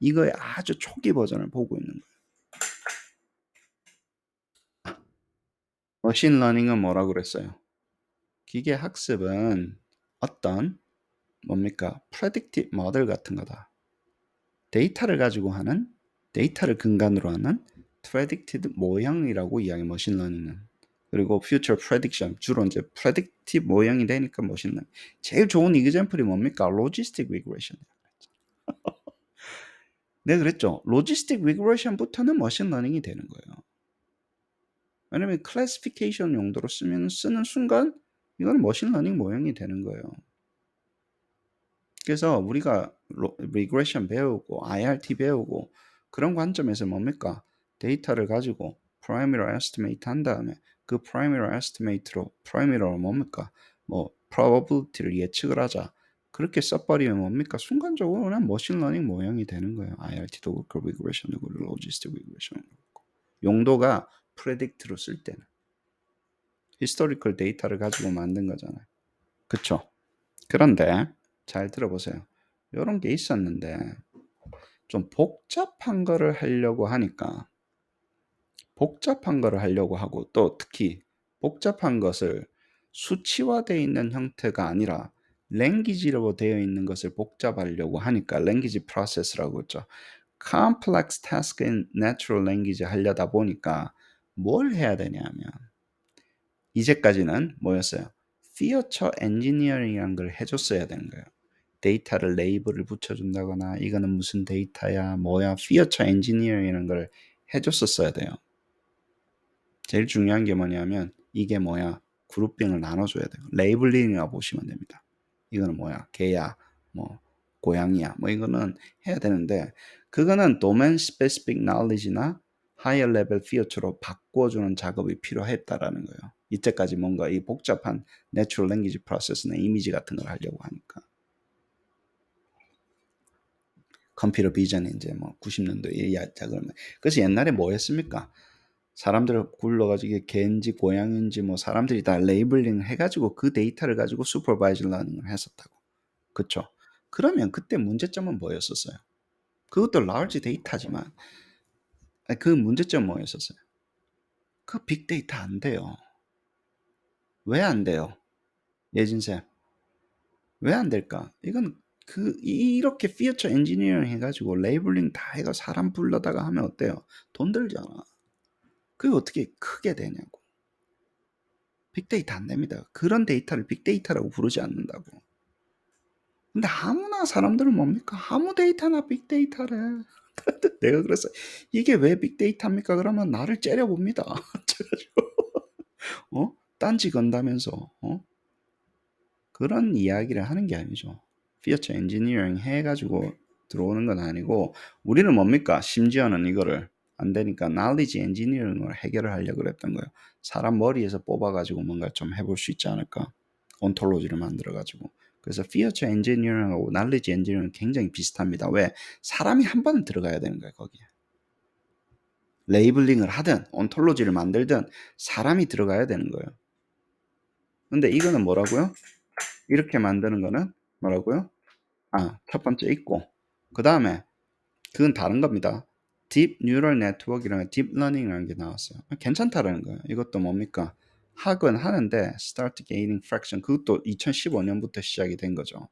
이거의 아주 초기 버전을 보고 있는 거예요. 머신러닝은 뭐라고 그랬어요? 기계 학습은 어떤 뭡니까? predictive model 같은 거다. 데이터를 가지고 하는 데이터를 근간으로 하는 predicted 모형이라고 이야기 머신러닝은. 그리고 future prediction 주로 이제 predictive 모형이 되니까 머신러닝. 제일 좋은 example이 뭡니까? logistic regression. 내가 그랬죠. logistic regression부터는 머신러닝이 되는 거예요. 왜냐면 클래시피케이션 용도로 쓰는 순간 이건 머신러닝 모형이 되는 거예요. 그래서 우리가 리그레션 배우고 IRT 배우고 그런 관점에서 뭡니까? 데이터를 가지고 primary estimate 한 다음에 그 primary estimate로 primary 뭡니까? 뭐 probability를 예측을 하자. 그렇게 써버리면 뭡니까? 순간적으로 그냥 머신러닝 모형이 되는 거예요. IRT도 그렇고 리그레션도 그렇고 로지스틱 리그레션도 그렇고. 용도가 predict로 쓸 때는 historical 데이터를 가지고 만든 거잖아요. 그쵸? 그런데 잘 들어보세요. 이런 게 있었는데 좀 복잡한 거를 하려고 하니까 복잡한 거를 하려고 하고 또 특히 복잡한 것을 수치화되어 있는 형태가 아니라 랭귀지로 되어 있는 것을 복잡하려고 하니까 랭귀지 프로세스라고 했죠. complex task in natural language 하려다 보니까 뭘 해야 되냐면 이제까지는 뭐였어요? feature engineering이라는 걸 해줬어야 되는 거예요. 데이터를 레이블을 붙여준다거나 이거는 무슨 데이터야 뭐야 feature engineering이라는 걸 해줬었어야 돼요. 제일 중요한 게 뭐냐면 이게 뭐야 그룹핑을 나눠줘야 돼요. 레이블링이라고 보시면 됩니다. 이거는 뭐야 개야 뭐 고양이야 뭐 이거는 해야 되는데 그거는 domain specific knowledge나 higher level feature로 바꿔주는 작업이 필요했다라는 거예요. 이때까지 뭔가 이 복잡한 natural language process나 이미지 같은 걸 하려고 하니까 컴퓨터 비전이 이제 뭐 90년도에 이 작업을 그래서 옛날에 뭐 했습니까? 사람들을 굴러가지고 이게 개인지 고양인지 뭐 사람들이 다 레이블링 해가지고 그 데이터를 가지고 슈퍼바이저 러닝을 했었다고. 그쵸? 그러면 그때 문제점은 뭐였었어요? 그것도 large 데이터지만 그 문제점 뭐였었어요? 그 빅데이터 안 돼요. 왜 안 돼요? 예진쌤. 왜 안 될까? 이건 이렇게 피처 엔지니어링 해가지고 레이블링 다 해가 사람 불러다가 하면 어때요? 돈 들잖아. 그게 어떻게 크게 되냐고. 빅데이터 안 됩니다. 그런 데이터를 빅데이터라고 부르지 않는다고. 근데 아무나 사람들은 뭡니까? 아무 데이터나 빅데이터래. 내가 그래서 이게 왜 빅데이터입니까? 그러면 나를 째려봅니다. 딴지 건다면서 그런 이야기를 하는 게 아니죠. 피처 엔지니어링 해가지고 들어오는 건 아니고 우리는 뭡니까? 심지어는 이거를 안 되니까 knowledge engineering을 해결을 하려고 그랬던 거예요. 사람 머리에서 뽑아가지고 뭔가 좀 해볼 수 있지 않을까? 온톨로지를 만들어가지고. 그래서 피처 엔지니어링하고 knowledge engineering은 굉장히 비슷합니다. 왜? 사람이 한 번은 들어가야 되는 거예요, 거기에. 레이블링을 하든 온톨로지를 만들든 사람이 들어가야 되는 거예요. 근데 이거는 뭐라고요? 이렇게 만드는 거는 뭐라고요? 첫 번째 있고 그 다음에 그건 다른 겁니다. 딥 뉴럴 네트워크라는 딥 러닝이라는 게 나왔어요. 괜찮다라는 거예요. 이것도 뭡니까? 학은 하는데 start gaining fraction 그것도 2015년부터 시작이 된 거죠.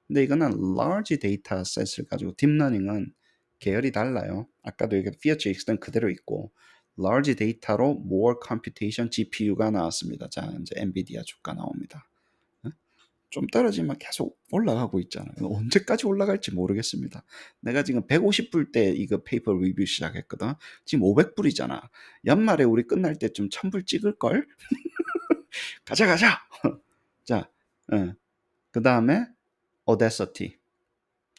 근데 이거는 large data set을 가지고 딥러닝은 계열이 달라요. 아까도 얘기한 feature extent 그대로 있고 large data로 more computation GPU가 나왔습니다. 자, 이제 엔비디아 주가 나옵니다. 좀 떨어지면 계속 올라가고 있잖아요. 언제까지 올라갈지 모르겠습니다. 내가 지금 150불 때 이거 페이퍼 리뷰 시작했거든. 지금 500불이잖아. 연말에 우리 끝날 때쯤 1000불 찍을걸? 가자, 가자! 자, 그 다음에 어데서티.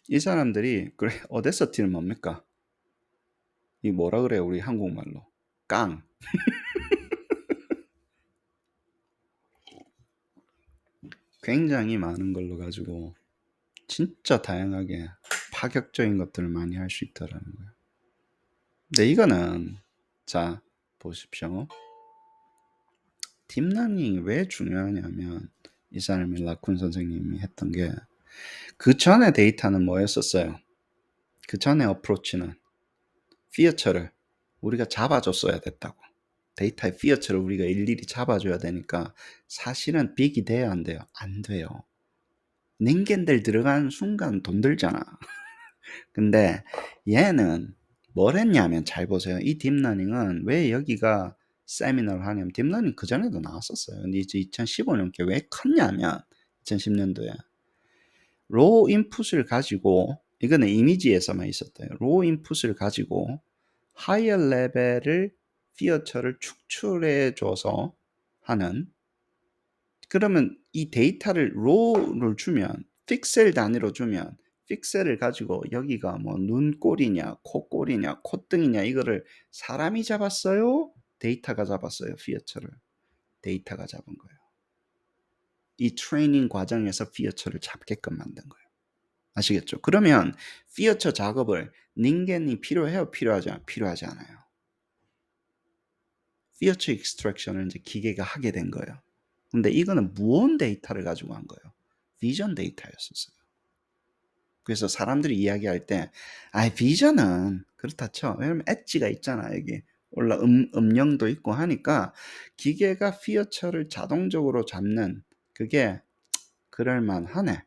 이 사람들이, 그래, 어데서티는 뭡니까? 이 뭐라 그래요, 우리 한국말로? 깡. 굉장히 많은 걸로 가지고 진짜 다양하게 파격적인 것들을 많이 할 수 있다라는 거예요. 근데 이거는 자 보십시오. 딥러닝이 왜 중요하냐면 이 사람이 라쿤 선생님이 했던 게 그 전에 데이터는 뭐였었어요? 그 전에 어프로치는 피어처를 우리가 잡아줬어야 됐다고. 데이터의 피어처를 우리가 일일이 잡아줘야 되니까 사실은 빅이 돼야 안 돼요? 안 돼요. 닌겐들 들어간 순간 돈 들잖아. 근데 얘는 뭘 했냐면 잘 보세요. 이 딥러닝은 왜 여기가 세미나를 하냐면 딥러닝 그전에도 나왔었어요. 근데 이제 2015년께 왜 컸냐면 2010년도에 로우 인풋을 가지고 이거는 이미지에서만 있었대요. 로우 인풋을 가지고 하이어 레벨을 피어처를 축출해 줘서 하는 그러면 이 데이터를 로우를 주면 픽셀 단위로 주면 픽셀을 가지고 여기가 뭐 눈꼬리냐, 코꼬리냐, 콧등이냐 이거를 사람이 잡았어요? 데이터가 잡았어요? 피어처를. 데이터가 잡은 거예요. 이 트레이닝 과정에서 피어처를 잡게끔 만든 거예요. 아시겠죠? 그러면 피어처 작업을 닌겐이 필요해요? 필요하지 않아요. 피어처 익스트랙션을 이제 기계가 하게 된 거예요. 근데 이거는 무언 데이터를 가지고 한 거예요. 비전 데이터였었어요. 그래서 사람들이 이야기할 때, 비전은 그렇다 쳐. 왜냐면 엣지가 있잖아, 여기. 음영도 있고 하니까 기계가 피어처를 자동적으로 잡는 그게 그럴만하네.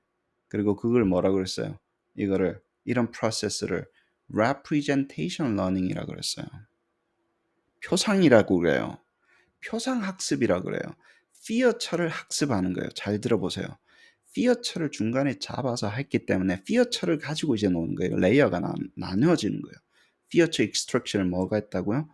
그리고 그걸 뭐라 그랬어요? 이런 프로세스를 representation learning이라고 그랬어요. 표상이라고 그래요. 표상 학습이라고 그래요. 피어처를 학습하는 거예요. 잘 들어보세요. 피어처를 중간에 잡아서 했기 때문에 피어처를 가지고 이제 노는 거예요. 레이어가 나뉘어지는 거예요. 피어처 익스트랙션을 뭐가 했다고요?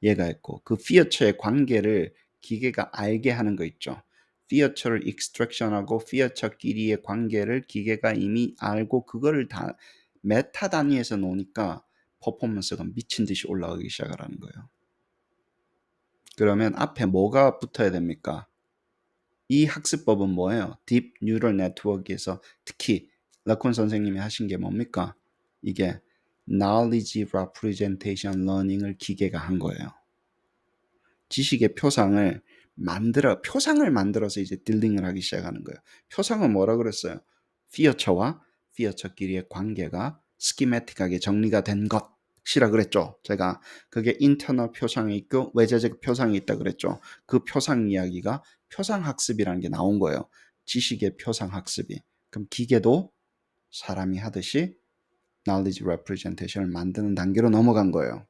얘가 했고 그 피어처의 관계를 기계가 알게 하는 거 있죠. 피어처를 익스트랙션하고 피어처끼리의 관계를 기계가 이미 알고 그거를 다 메타 단위에서 노니까 퍼포먼스가 미친 듯이 올라가기 시작하는 거예요. 그러면 앞에 뭐가 붙어야 됩니까? 이 학습법은 뭐예요? 딥 뉴럴 네트워크에서 특히 라콘 선생님이 하신 게 뭡니까? 이게 knowledge representation learning을 기계가 한 거예요. 지식의 표상을 만들어서 이제 딜링을 하기 시작하는 거예요. 표상은 뭐라 그랬어요? 피어처와 피어처끼리의 관계가 스키매틱하게 정리가 된 것이라 그랬죠. 제가 그게 인터널 표상이 있고 외재적 표상이 있다 그랬죠. 그 표상 이야기가 표상학습이라는 게 나온 거예요. 지식의 표상학습이. 그럼 기계도 사람이 하듯이 knowledge representation을 만드는 단계로 넘어간 거예요.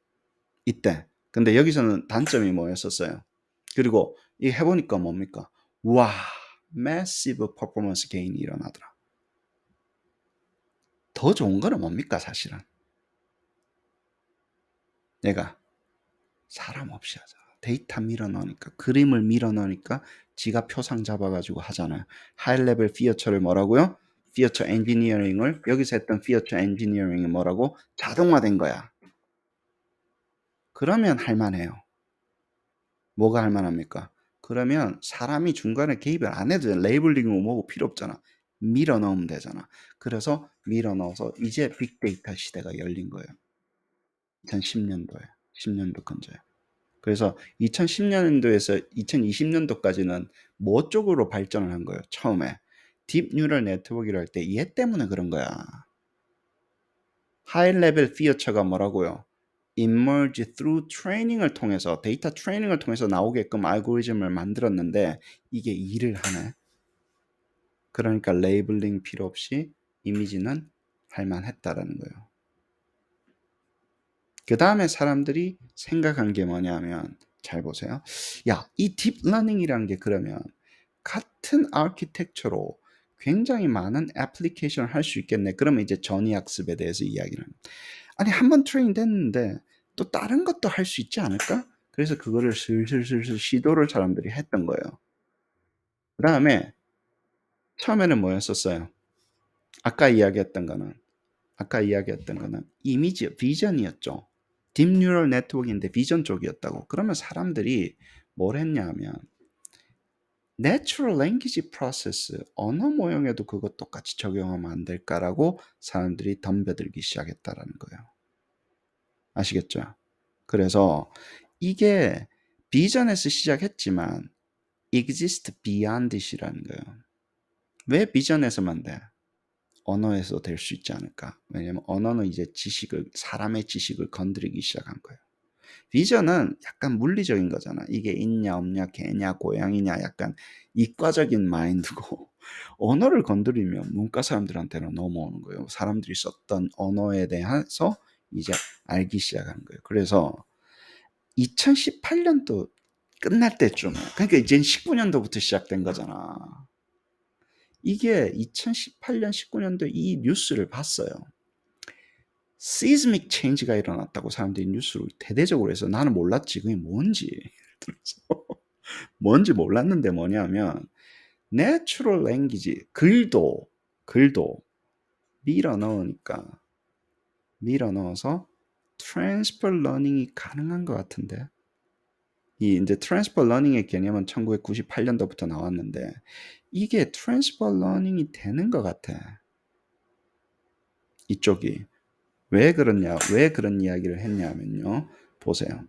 이때. 근데 여기서는 단점이 뭐였었어요? 그리고 이 해보니까 뭡니까? 와, massive performance gain이 일어나더라. 더 좋은 거는 뭡니까, 사실은? 내가 사람 없이 하자. 데이터 밀어넣으니까, 그림을 밀어넣으니까 지가 표상 잡아가지고 하잖아요. 하이 레벨 피어처를 뭐라고요? 피어처 엔지니어링을 여기서 했던 피어처 엔지니어링이 뭐라고? 자동화된 거야. 그러면 할만해요. 뭐가 할만합니까? 그러면 사람이 중간에 개입을 안 해도 돼. 레이블링이고 뭐고 필요 없잖아. 밀어 넣으면 되잖아. 그래서 밀어 넣어서 이제 빅데이터 시대가 열린 거예요. 2010년도에. 10년도 근처에. 그래서 2010년도에서 2020년도까지는 뭐 쪽으로 발전을 한 거예요? 처음에. 딥 뉴럴 네트워크를 할 때 얘 때문에 그런 거야. 하이 레벨 피어처가 뭐라고요? emerge through training을 통해서 데이터 트레이닝을 통해서 나오게끔 알고리즘을 만들었는데 이게 일을 하네. 그러니까 레이블링 필요 없이 이미지는 할만했다라는 거예요. 그 다음에 사람들이 생각한 게 뭐냐면 잘 보세요. 야, 이 딥러닝이라는 게 그러면 같은 아키텍처로 굉장히 많은 애플리케이션을 할 수 있겠네. 그러면 이제 전이학습에 대해서 이야기를 합니다. 아니 한번 트레인 됐는데 또 다른 것도 할 수 있지 않을까? 그래서 그거를 슬슬 시도를 사람들이 했던 거예요. 그 다음에 처음에는 뭐였었어요? 아까 이야기했던 거는 이미지, 비전이었죠. 딥 뉴럴 네트워크인데 비전 쪽이었다고. 그러면 사람들이 뭘 했냐면 Natural Language Process, 언어 모형에도 그거 똑같이 적용하면 안 될까라고 사람들이 덤벼들기 시작했다라는 거예요. 아시겠죠? 그래서 이게 비전에서 시작했지만 exist beyond it이라는 거예요. 왜 비전에서만 돼? 언어에서 될 수 있지 않을까? 왜냐면 언어는 이제 사람의 지식을 건드리기 시작한 거예요. 비전은 약간 물리적인 거잖아. 이게 있냐 없냐 개냐 고양이냐 약간 이과적인 마인드고 언어를 건드리면 문과 사람들한테는 넘어오는 거예요. 사람들이 썼던 언어에 대해서 이제 알기 시작하는 거예요. 그래서 2018년도 끝날 때쯤에 그러니까 이제 19년도부터 시작된 거잖아. 이게 2018년 19년도 이 뉴스를 봤어요. seismic change가 일어났다고 사람들이 뉴스를 대대적으로 해서 나는 몰랐지. 그게 뭔지. 뭔지 몰랐는데 뭐냐면 natural language, 글도 글도 밀어 넣으니까 밀어 넣어서 transfer learning이 가능한 것 같은데 이 이제 transfer learning의 개념은 1998년도부터 나왔는데 이게 transfer learning이 되는 것 같아. 이쪽이 왜 그러냐? 왜 그런 이야기를 했냐면요. 보세요.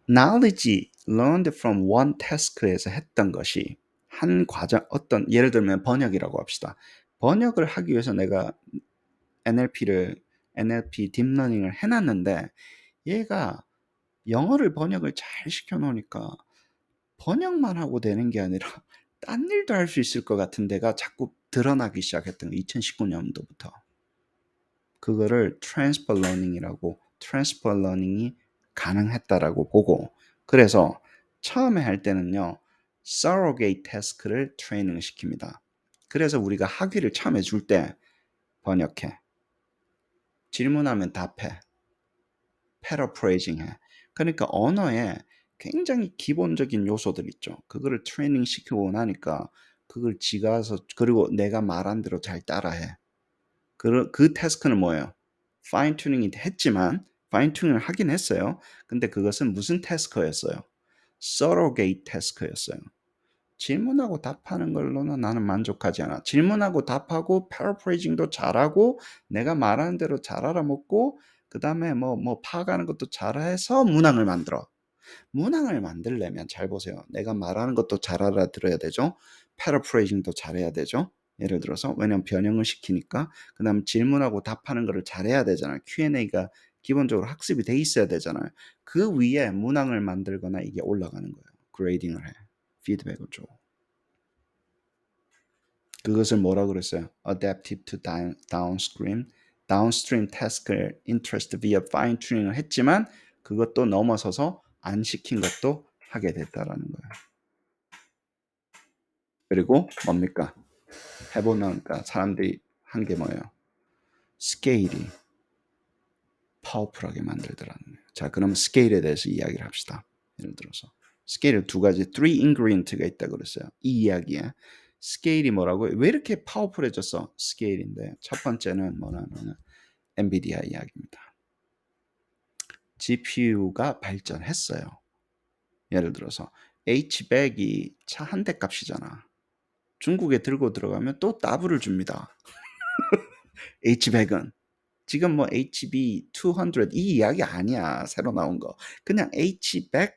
knowledge learned from one task에서 했던 것이 한 과정 어떤 예를 들면 번역이라고 합시다. 번역을 하기 위해서 내가 NLP 딥러닝을 해놨는데 얘가 영어를 번역을 잘 시켜놓으니까 번역만 하고 되는 게 아니라 딴 일도 할 수 있을 것 같은 데가 자꾸 드러나기 시작했던 거 2019년도부터. 그거를 transfer learning이라고 transfer learning이 가능했다라고 보고 그래서 처음에 할 때는요. surrogate task를 트레이닝 시킵니다. 그래서 우리가 학위를 처음에 줄 때 번역해. 질문하면 답해. paraphrasing 해. 그러니까 언어에 굉장히 기본적인 요소들 있죠. 그거를 트레이닝 시키고 나니까 그걸 지가 와서 그리고 내가 말한 대로 잘 따라해. 그 태스크는 뭐예요? 파인 튜닝이 했지만 파인 튜닝을 하긴 했어요. 근데 그것은 무슨 태스크였어요? 서로게이트 태스크였어요. 질문하고 답하는 걸로는 나는 만족하지 않아. 질문하고 답하고 패러프레이징도 잘하고 내가 말하는 대로 잘 알아먹고 그 다음에 뭐 파악하는 것도 잘해서 문항을 만들어. 문항을 만들려면 잘 보세요. 내가 말하는 것도 잘 알아들어야 되죠. 패러프레이징도 잘해야 되죠. 예를 들어서 왜냐면 변형을 시키니까 그 다음 질문하고 답하는 거를 잘해야 되잖아요. Q&A가 기본적으로 학습이 돼 있어야 되잖아요. 그 위에 문항을 만들거나 이게 올라가는 거예요. 그레이딩을 해. 피드백을 줘. 그것을 뭐라 그랬어요? Adaptive to downstream task를 interest via fine tuning을 했지만 그것도 넘어서서 안 시킨 것도 하게 됐다라는 거예요. 그리고 뭡니까? 해보니까 사람들이 한 게 뭐예요? 스케일이 파워풀하게 만들더라는 거예요. 자, 그럼 스케일에 대해서 이야기를 합시다. 예를 들어서 스케일을 두 가지, three ingredient가 있다고 그랬어요. 이 이야기에 스케일이 뭐라고? 왜 이렇게 파워풀해졌어? 스케일인데 첫 번째는 뭐냐면 엔비디아 이야기입니다. GPU가 발전했어요. 예를 들어서 H100이 차 한 대 값이잖아. 중국에 들고 들어가면 또 따블을 줍니다. H100은 지금 뭐 HB200 이 이야기 아니야. 새로 나온 거. 그냥 H100,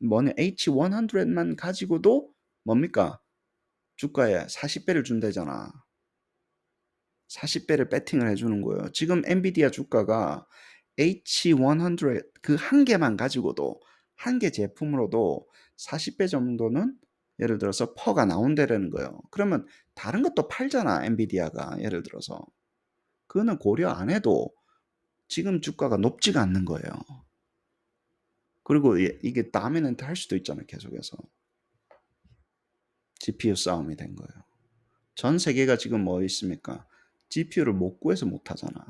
H100만 가지고도 뭡니까? 주가에 40배를 준대잖아. 40배를 배팅을 해주는 거예요. 지금 엔비디아 주가가 H100 그 한 개만 가지고도 한 개 제품으로도 40배 정도는 예를 들어서 퍼가 나온다라는 거예요. 그러면 다른 것도 팔잖아 엔비디아가 예를 들어서 그거는 고려 안 해도 지금 주가가 높지가 않는 거예요. 그리고 이게 다미넌트 할 수도 있잖아요 계속해서 GPU 싸움이 된 거예요. 전 세계가 지금 뭐 있습니까? GPU를 못 구해서 못 하잖아.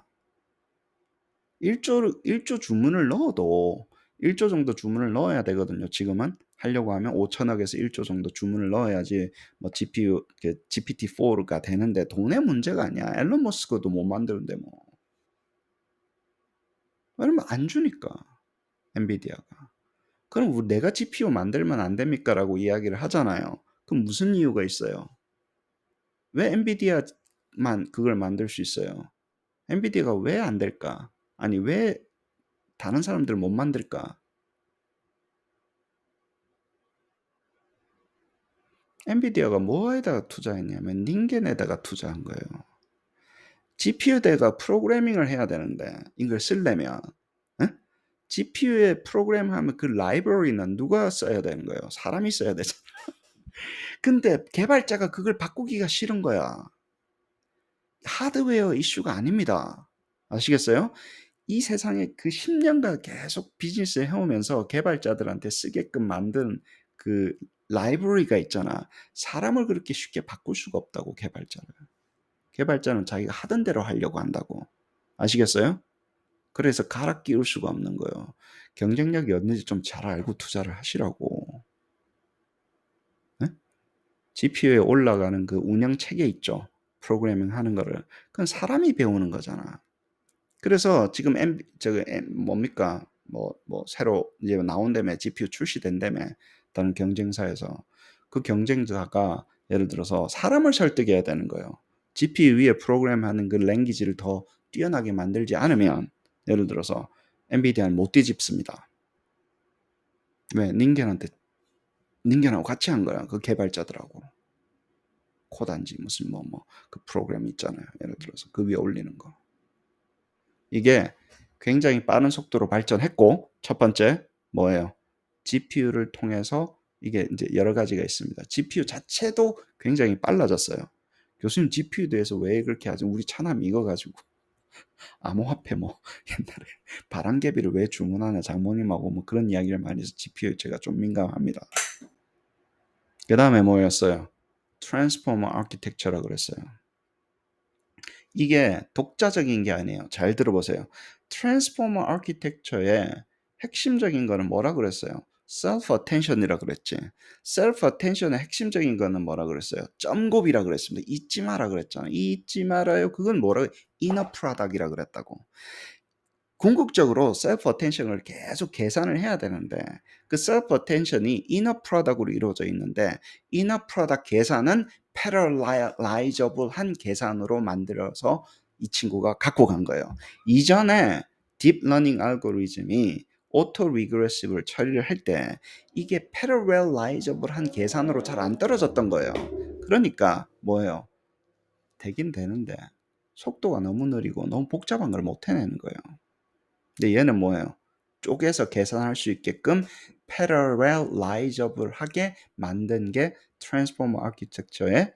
1조 주문을 넣어도 1조 정도 주문을 넣어야 되거든요. 지금은 하려고 하면 5천억에서 1조 정도 주문을 넣어야지 뭐 GPU GPT-4가 되는데 돈의 문제가 아니야. 앨런 머스크도 못 만드는데 뭐. 왜냐면 안 주니까 엔비디아가. 그럼 내가 GPU 만들면 안 됩니까라고 이야기를 하잖아요. 그럼 무슨 이유가 있어요? 왜 엔비디아만 그걸 만들 수 있어요? 엔비디아가 왜 안 될까? 아니 왜 다른 사람들 못 만들까? 엔비디아가 뭐에다가 투자했냐면 닌겐에다가 투자한 거예요. GPU에다가 프로그래밍을 해야 되는데 이걸 쓰려면 GPU에 프로그램하면 그 라이브러리는 누가 써야 되는 거예요? 사람이 써야 되잖아. 근데 개발자가 그걸 바꾸기가 싫은 거야. 하드웨어 이슈가 아닙니다. 아시겠어요? 이 세상에 그 10년간 계속 비즈니스를 해오면서 개발자들한테 쓰게끔 만든 그 라이브러리가 있잖아. 사람을 그렇게 쉽게 바꿀 수가 없다고 개발자를. 개발자는 자기가 하던 대로 하려고 한다고. 아시겠어요? 그래서 갈아 끼울 수가 없는 거예요. 경쟁력이 없는지 좀 잘 알고 투자를 하시라고. 네? GPU에 올라가는 그 운영 체계 있죠. 프로그래밍 하는 거를. 그건 사람이 배우는 거잖아. 그래서 지금 뭡니까? 새로 이제 나온다며 GPU 출시된다며 다른 경쟁사에서 그 경쟁자가 예를 들어서 사람을 설득해야 되는 거예요. GPU 위에 프로그램하는 그 랭귀지를 더 뛰어나게 만들지 않으면 예를 들어서 엔비디아는 못 뒤집습니다. 왜? 닌겐하고 같이 한 거야. 그 개발자들하고. 코단지 무슨 그 프로그램 있잖아요. 예를 들어서 그 위에 올리는 거. 이게 굉장히 빠른 속도로 발전했고 첫 번째 뭐예요? GPU를 통해서 이게 이제 여러 가지가 있습니다. GPU 자체도 굉장히 빨라졌어요. 교수님 GPU에 대해서 왜 그렇게 하죠? 우리 차남 이거 가지고 암호화폐 옛날에 바람개비를 왜 주문하냐 장모님하고 그런 이야기를 많이 해서 GPU에 제가 좀 민감합니다. 그 다음에 뭐였어요? 트랜스포머 아키텍처라고 그랬어요. 이게 독자적인 게 아니에요. 잘 들어보세요. 트랜스포머 아키텍처의 핵심적인 거는 뭐라 그랬어요? self attention이라 그랬지. self attention의 핵심적인 거는 뭐라 그랬어요? 점곱이라 그랬습니다. 잊지 마라 그랬잖아요. 잊지 말아요. 그건 뭐라고? inner product이라 그랬다고. 궁극적으로 셀프 어텐션을 계속 계산을 해야 되는데 그 셀프 어텐션이 이너 프로덕트로 이루어져 있는데 이너 프로덕트 계산은 패러라이저블한 계산으로 만들어서 이 친구가 갖고 간 거예요. 이전에 딥러닝 알고리즘이 오토 리그레시브를 처리를 할 때 이게 패러라이저블한 계산으로 잘 안 떨어졌던 거예요. 그러니까 뭐예요? 되긴 되는데 속도가 너무 느리고 너무 복잡한 걸 못 해내는 거예요. 근데 얘는 뭐예요? 쪼개서 계산할 수 있게끔 parallelizable하게 만든 게 트랜스포머 아키텍처의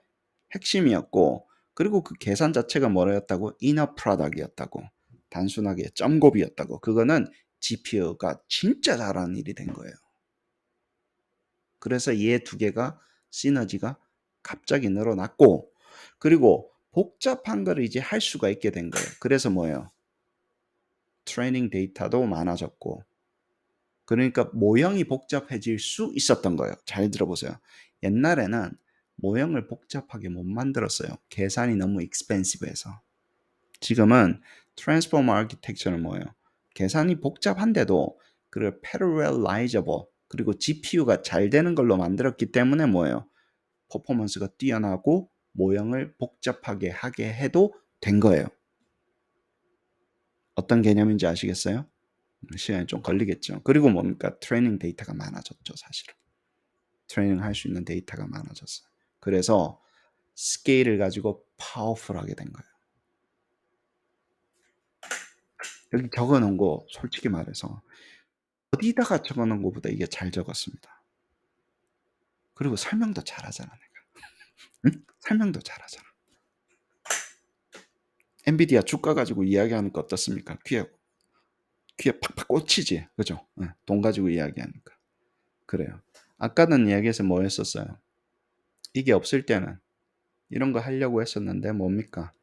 핵심이었고 그리고 그 계산 자체가 뭐였다고? inner product이었다고. 단순하게 점곱이었다고. 그거는 GPU가 진짜 잘하는 일이 된 거예요. 그래서 얘 두 개가 시너지가 갑자기 늘어났고 그리고 복잡한 거를 이제 할 수가 있게 된 거예요. 그래서 뭐예요? 트레이닝 데이터도 많아졌고 그러니까 모형이 복잡해질 수 있었던 거예요. 잘 들어보세요. 옛날에는 모형을 복잡하게 못 만들었어요. 계산이 너무 expensive해서. 지금은 트랜스포머 아키텍처는 뭐예요? 계산이 복잡한데도 그 parallelizable 그리고 GPU가 잘 되는 걸로 만들었기 때문에 뭐예요? 퍼포먼스가 뛰어나고 모형을 복잡하게 하게 해도 된 거예요. 어떤 개념인지 아시겠어요? 시간이 좀 걸리겠죠. 그리고 뭡니까? 트레이닝 데이터가 많아졌죠, 사실은. 트레이닝 할 수 있는 데이터가 많아졌어요. 그래서 스케일을 가지고 파워풀하게 된 거예요. 여기 적어 놓은 거 솔직히 말해서 어디다가 적어 놓은 것보다 이게 잘 적었습니다. 그리고 설명도 잘하잖아, 내가. 응? 설명도 잘하잖아. 엔비디아 주가 가지고 이야기하는 거 어떻습니까? 귀에 팍팍 꽂히지. 그죠? 돈 가지고 이야기하니까. 그래요. 아까는 이야기에서 뭐 했었어요? 이게 없을 때는 이런 거 하려고 했었는데 뭡니까?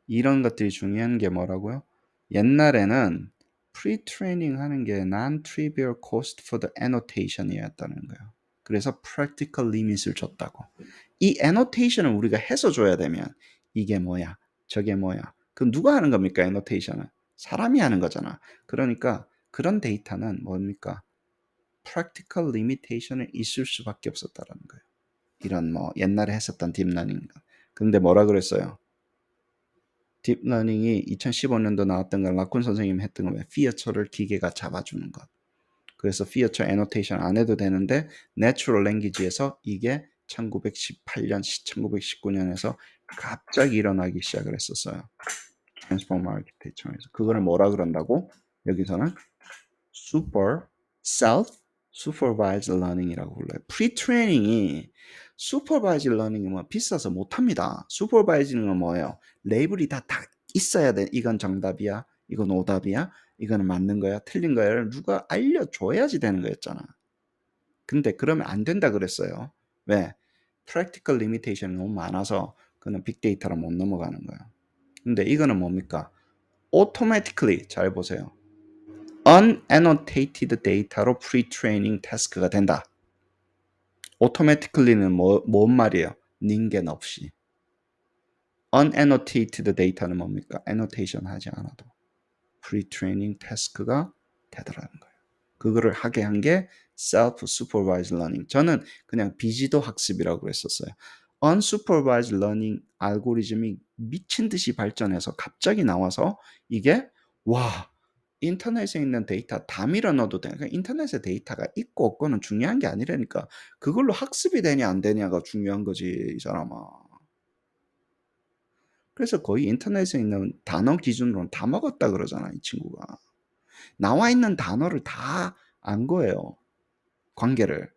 이런 것들이 중요한 게 뭐라고요? 옛날에는 프리트레이닝 하는 게 non-trivial cost for the annotation이었다는 거예요. 그래서 practical limit을 줬다고. 이 annotation을 우리가 해서 줘야 되면 이게 뭐야? 저게 뭐야? 그 누가 하는 겁니까? annotation은? 사람이 하는 거잖아. 그러니까 그런 데이터는 뭡니까? practical limitation이 있을 수밖에 없었다라는 거예요. 이런 옛날에 했었던 딥러닝. 근데 뭐라 그랬어요? 딥러닝이 2015년도 나왔던 건 라쿤 선생님이 했던 거 피어처를 기계가 잡아주는 것. 그래서 피어처 애노테이션 안 해도 되는데 내추럴 랭귀지에서 이게 1918년, 1919년에서 갑자기 일어나기 시작을 했었어요. 트랜스포머 아키텍처에서. 그거를 뭐라 그런다고? 여기서는 super self supervised learning이라고 불러요. 프리트레이닝이 supervised learning이 비싸서 못합니다. supervised는 뭐예요? 레이블이 다 있어야 돼. 이건 정답이야. 이건 오답이야. 이거는 맞는 거야. 틀린 거야를 누가 알려줘야지 되는 거였잖아. 근데 그러면 안 된다 그랬어요. 왜? practical limitation이 너무 많아서 그는 빅데이터로 못 넘어가는 거예요. 근데 이거는 뭡니까? automatically 잘 보세요. unannotated data로 pre-training task가 된다. automatically는 뭔 말이에요? 닌겐 없이. unannotated 데이터는 뭡니까? annotation 하지 않아도 pre-training task가 되더라는 거예요. 그거를 하게 한 게 self-supervised learning. 저는 그냥 비지도 학습이라고 그랬었어요. unsupervised learning 알고리즘이 미친 듯이 발전해서 갑자기 나와서 이게 와 인터넷에 있는 데이터 다 밀어 넣어도 돼. 그러니까 인터넷에 데이터가 있고 없고는 중요한 게 아니라니까. 그걸로 학습이 되냐 안 되냐가 중요한 거지 이 사람아. 그래서 거의 인터넷에 있는 단어 기준으로는 다 먹었다 그러잖아 이 친구가. 나와 있는 단어를 다 안 거예요. 관계를.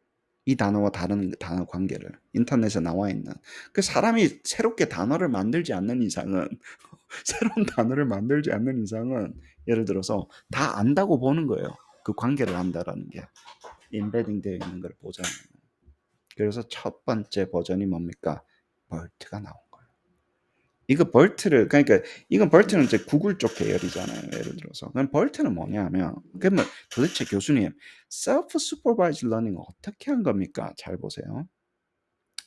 이 단어와 다른 단어 관계를. 인터넷에 나와 있는. 그 사람이 새롭게 단어를 만들지 않는 이상은 새로운 단어를 만들지 않는 이상은 예를 들어서 다 안다고 보는 거예요. 그 관계를 안다라는 게. 임베딩 되어 있는 걸 보자면. 그래서 첫 번째 버전이 뭡니까? 벌트가 나온 거예요. 이거 벌트를 그러니까 이건 벌트는 이제 구글 쪽 계열이잖아요. 예를 들어서. 그럼 벌트는 뭐냐면 그러면 도대체 교수님 self supervised learning 어떻게 한 겁니까? 잘 보세요.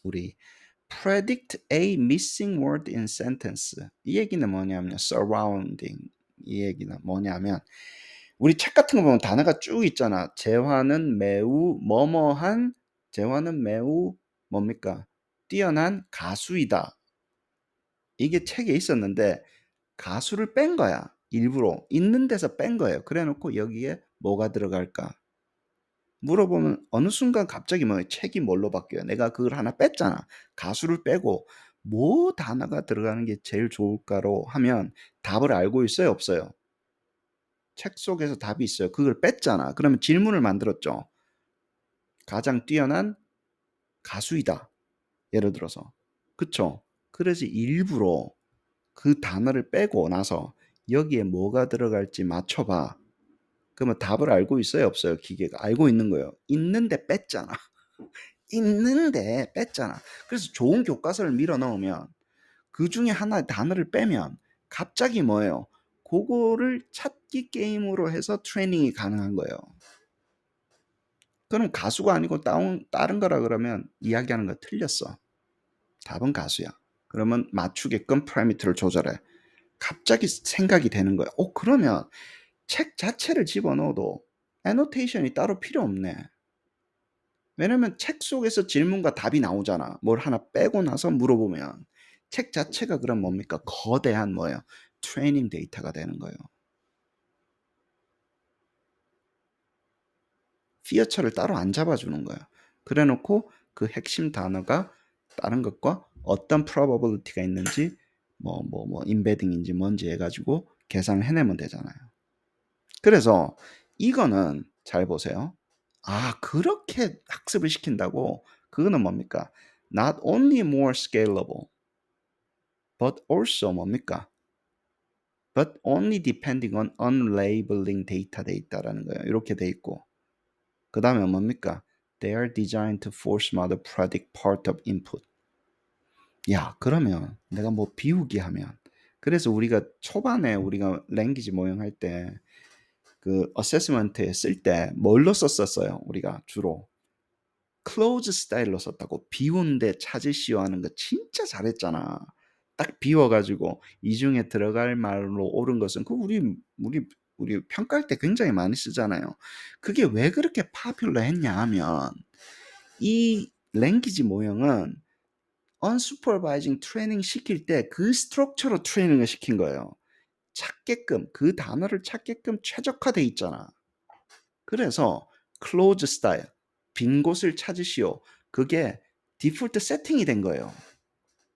우리 predict a missing word in sentence 이 얘기는 뭐냐면 surrounding 이 얘기는 뭐냐면 우리 책 같은 거 보면 단어가 쭉 있잖아. 재화는 매우 뭐뭐한 재화는 매우 뭡니까? 뛰어난 가수이다. 이게 책에 있었는데 가수를 뺀 거야. 일부러 있는 데서 뺀 거예요. 그래 놓고 여기에 뭐가 들어갈까? 물어보면 어느 순간 갑자기 뭐 책이 뭘로 바뀌어요. 내가 그걸 하나 뺐잖아. 가수를 빼고 뭐 단어가 들어가는 게 제일 좋을까로 하면 답을 알고 있어요, 없어요? 책 속에서 답이 있어요. 그걸 뺐잖아. 그러면 질문을 만들었죠. 가장 뛰어난 가수이다. 예를 들어서. 그쵸? 그래서 일부러 그 단어를 빼고 나서 여기에 뭐가 들어갈지 맞춰봐. 그러면 답을 알고 있어요, 없어요? 기계가 알고 있는 거예요. 있는데 뺐잖아. 있는데 뺐잖아. 그래서 좋은 교과서를 밀어 넣으면 그 중에 하나의 단어를 빼면 갑자기 뭐예요? 그거를 찾기 게임으로 해서 트레이닝이 가능한 거예요. 그럼 가수가 아니고 다른 거라 그러면 이야기하는 거 틀렸어. 답은 가수야. 그러면 맞추게끔 파라미터를 조절해. 갑자기 생각이 되는 거야. 그러면 책 자체를 집어넣어도 애노테이션이 따로 필요 없네. 왜냐면 책 속에서 질문과 답이 나오잖아. 뭘 하나 빼고 나서 물어보면 책 자체가 그럼 뭡니까? 거대한 뭐예요? 트레이닝 데이터가 되는 거예요. 피어처를 따로 안 잡아주는 거예요. 그래 놓고 그 핵심 단어가 다른 것과 어떤 probability가 있는지 임베딩인지 뭔지 해가지고 계산을 해내면 되잖아요. 그래서 이거는 잘 보세요. 그렇게 학습을 시킨다고? 그거는 뭡니까? Not only more scalable, but also 뭡니까? But only depending on unlabeling data 돼 있다라는 거예요. 이렇게 돼 있고. 그 다음에 뭡니까? They are designed to force model predict part of input. 야, 그러면 내가 뭐 비우기 하면 그래서 우리가 초반에 우리가 랭귀지 모형할 때 그 어세스먼트에 쓸 때 뭘로 썼었어요? 우리가 주로 클로즈 스타일로 썼다고. 비운데 찾으시오 하는 거 진짜 잘했잖아. 딱 비워가지고 이 중에 들어갈 말로 옳은 것은 그 우리 평가할 때 굉장히 많이 쓰잖아요. 그게 왜 그렇게 파퓰러 했냐 하면 이 랭귀지 모형은 unsupervising 트레이닝 시킬 때 그 스트럭처로 트레이닝을 시킨 거예요. 찾게끔 그 단어를 찾게끔 최적화돼 있잖아. 그래서 close style 빈 곳을 찾으시오. 그게 디폴트 세팅이 된 거예요.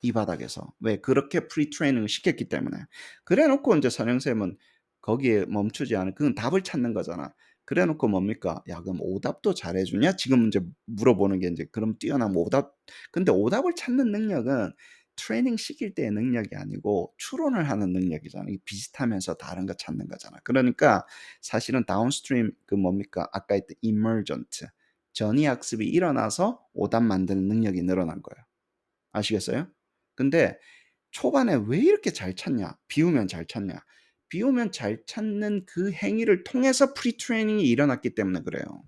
이 바닥에서. 왜? 그렇게 프리 트레이닝을 시켰기 때문에. 그래 놓고 이제 선영쌤은 거기에 멈추지 않은 그건 답을 찾는 거잖아. 그래 놓고 뭡니까? 야, 그럼 오답도 잘해주냐? 지금 이제 물어보는 게 이제 그럼 뛰어난 오답. 근데 오답을 찾는 능력은 트레이닝 시킬 때의 능력이 아니고 추론을 하는 능력이잖아. 이 비슷하면서 다른 거 찾는 거잖아. 그러니까 사실은 다운스트림 그 뭡니까? 아까 했던 emergent 전이 학습이 일어나서 오답 만드는 능력이 늘어난 거예요. 아시겠어요? 근데 초반에 왜 이렇게 잘 찾냐? 비우면 잘 찾냐? 비우면 잘 찾는 그 행위를 통해서 프리 트레이닝이 일어났기 때문에 그래요.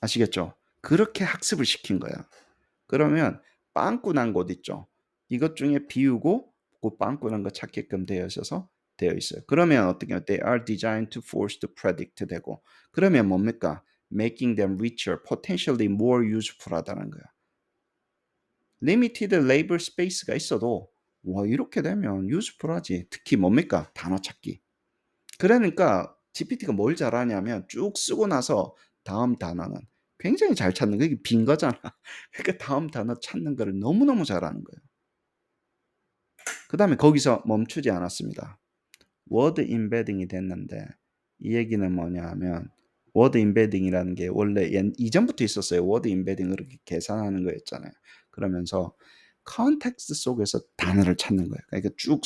아시겠죠? 그렇게 학습을 시킨 거야. 그러면 빵꾸 난 곳 있죠. 이것 중에 비우고 그 빵꾸 난 거 찾게끔 되어 있어요. 그러면 어떻게 해요? They are designed to force the predict 되고 그러면 뭡니까? Making them richer, potentially more useful 하다는 거야. Limited label space가 있어도 와 이렇게 되면 useful하지. 특히 뭡니까? 단어 찾기. 그러니까 GPT가 뭘 잘하냐면 쭉 쓰고 나서 다음 단어는 굉장히 잘 찾는 거. 이게 빈 거잖아. 그러니까 다음 단어 찾는 거를 너무너무 잘하는 거예요. 그다음에 거기서 멈추지 않았습니다. 워드 임베딩이 됐는데 이 얘기는 뭐냐 하면 워드 임베딩이라는 게 원래 이전부터 있었어요. 워드 임베딩을 이렇게 계산하는 거였잖아요. 그러면서 컨텍스트 속에서 단어를 찾는 거예요. 그러니까 쭉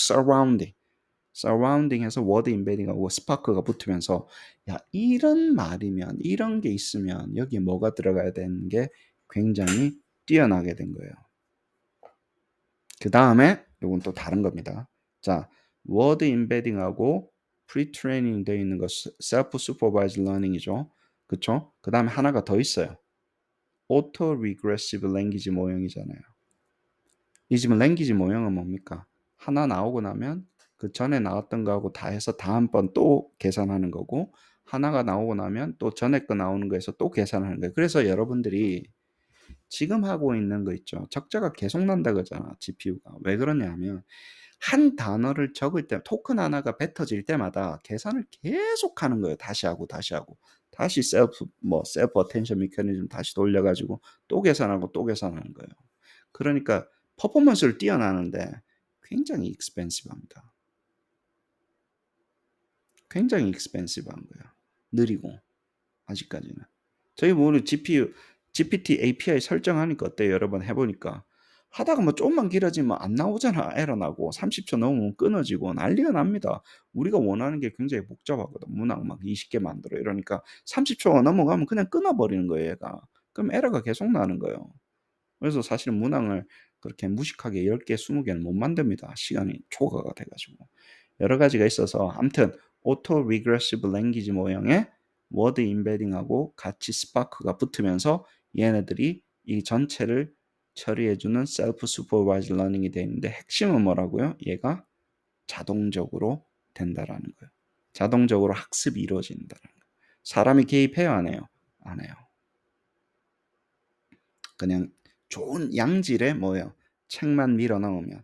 서라운딩해서 워드 임베딩하고 스파크가 붙으면서 야 이런 말이면 이런 게 있으면 여기에 뭐가 들어가야 되는 게 굉장히 뛰어나게 된 거예요. 그 다음에 이건 또 다른 겁니다. 자, 워드 임베딩하고 프리트레이닝 되어 있는 거 셀프 슈퍼바이즈 러닝이죠. 그쵸? 그 다음에 하나가 더 있어요. 오토 리그레시브 랭귀지 모형이잖아요. 이 지금 랭귀지 모형은 뭡니까? 하나 나오고 나면 그 전에 나왔던 거하고 다 해서 다음번 또 계산하는 거고 하나가 나오고 나면 또 전에 거 나오는 거에서 또 계산하는 거예요. 그래서 여러분들이 지금 하고 있는 거 있죠. 적자가 계속 난다 그러잖아. GPU가. 왜 그러냐면 한 단어를 적을 때 토큰 하나가 뱉어질 때마다 계산을 계속 하는 거예요. 다시 하고 다시 하고. 다시 셀프 어텐션 메커니즘 다시 돌려 가지고 또 계산하고 또 계산하는 거예요. 그러니까 퍼포먼스를 뛰어나는데 굉장히 익스펜시브합니다. 굉장히 익스펜시브한 거예요. 느리고 아직까지는. 저희 뭐 GPT API 설정하니까 어때요? 여러 번 해보니까 하다가 뭐 조금만 길어지면 안 나오잖아. 에러 나고 30초 넘으면 끊어지고 난리가 납니다. 우리가 원하는 게 굉장히 복잡하거든. 문항 막 20개 만들어 이러니까 30초가 넘어가면 그냥 끊어버리는 거예요, 얘가. 그럼 에러가 계속 나는 거예요. 그래서 사실 문항을 그렇게 무식하게 10개, 20개는 못 만듭니다. 시간이 초과가 돼가지고. 여러 가지가 있어서 아무튼 오토 리그레시브 랭귀지 모형에 워드 임베딩하고 같이 스파크가 붙으면서 얘네들이 이 전체를 처리해주는 셀프 슈퍼바이즈 러닝이 되어 있는데 핵심은 뭐라고요? 얘가 자동적으로 된다라는 거예요. 자동적으로 학습이 이루어진다는 거예요. 사람이 개입해요, 안 해요? 안 해요. 그냥 좋은 양질의 뭐예요? 책만 밀어 넣으면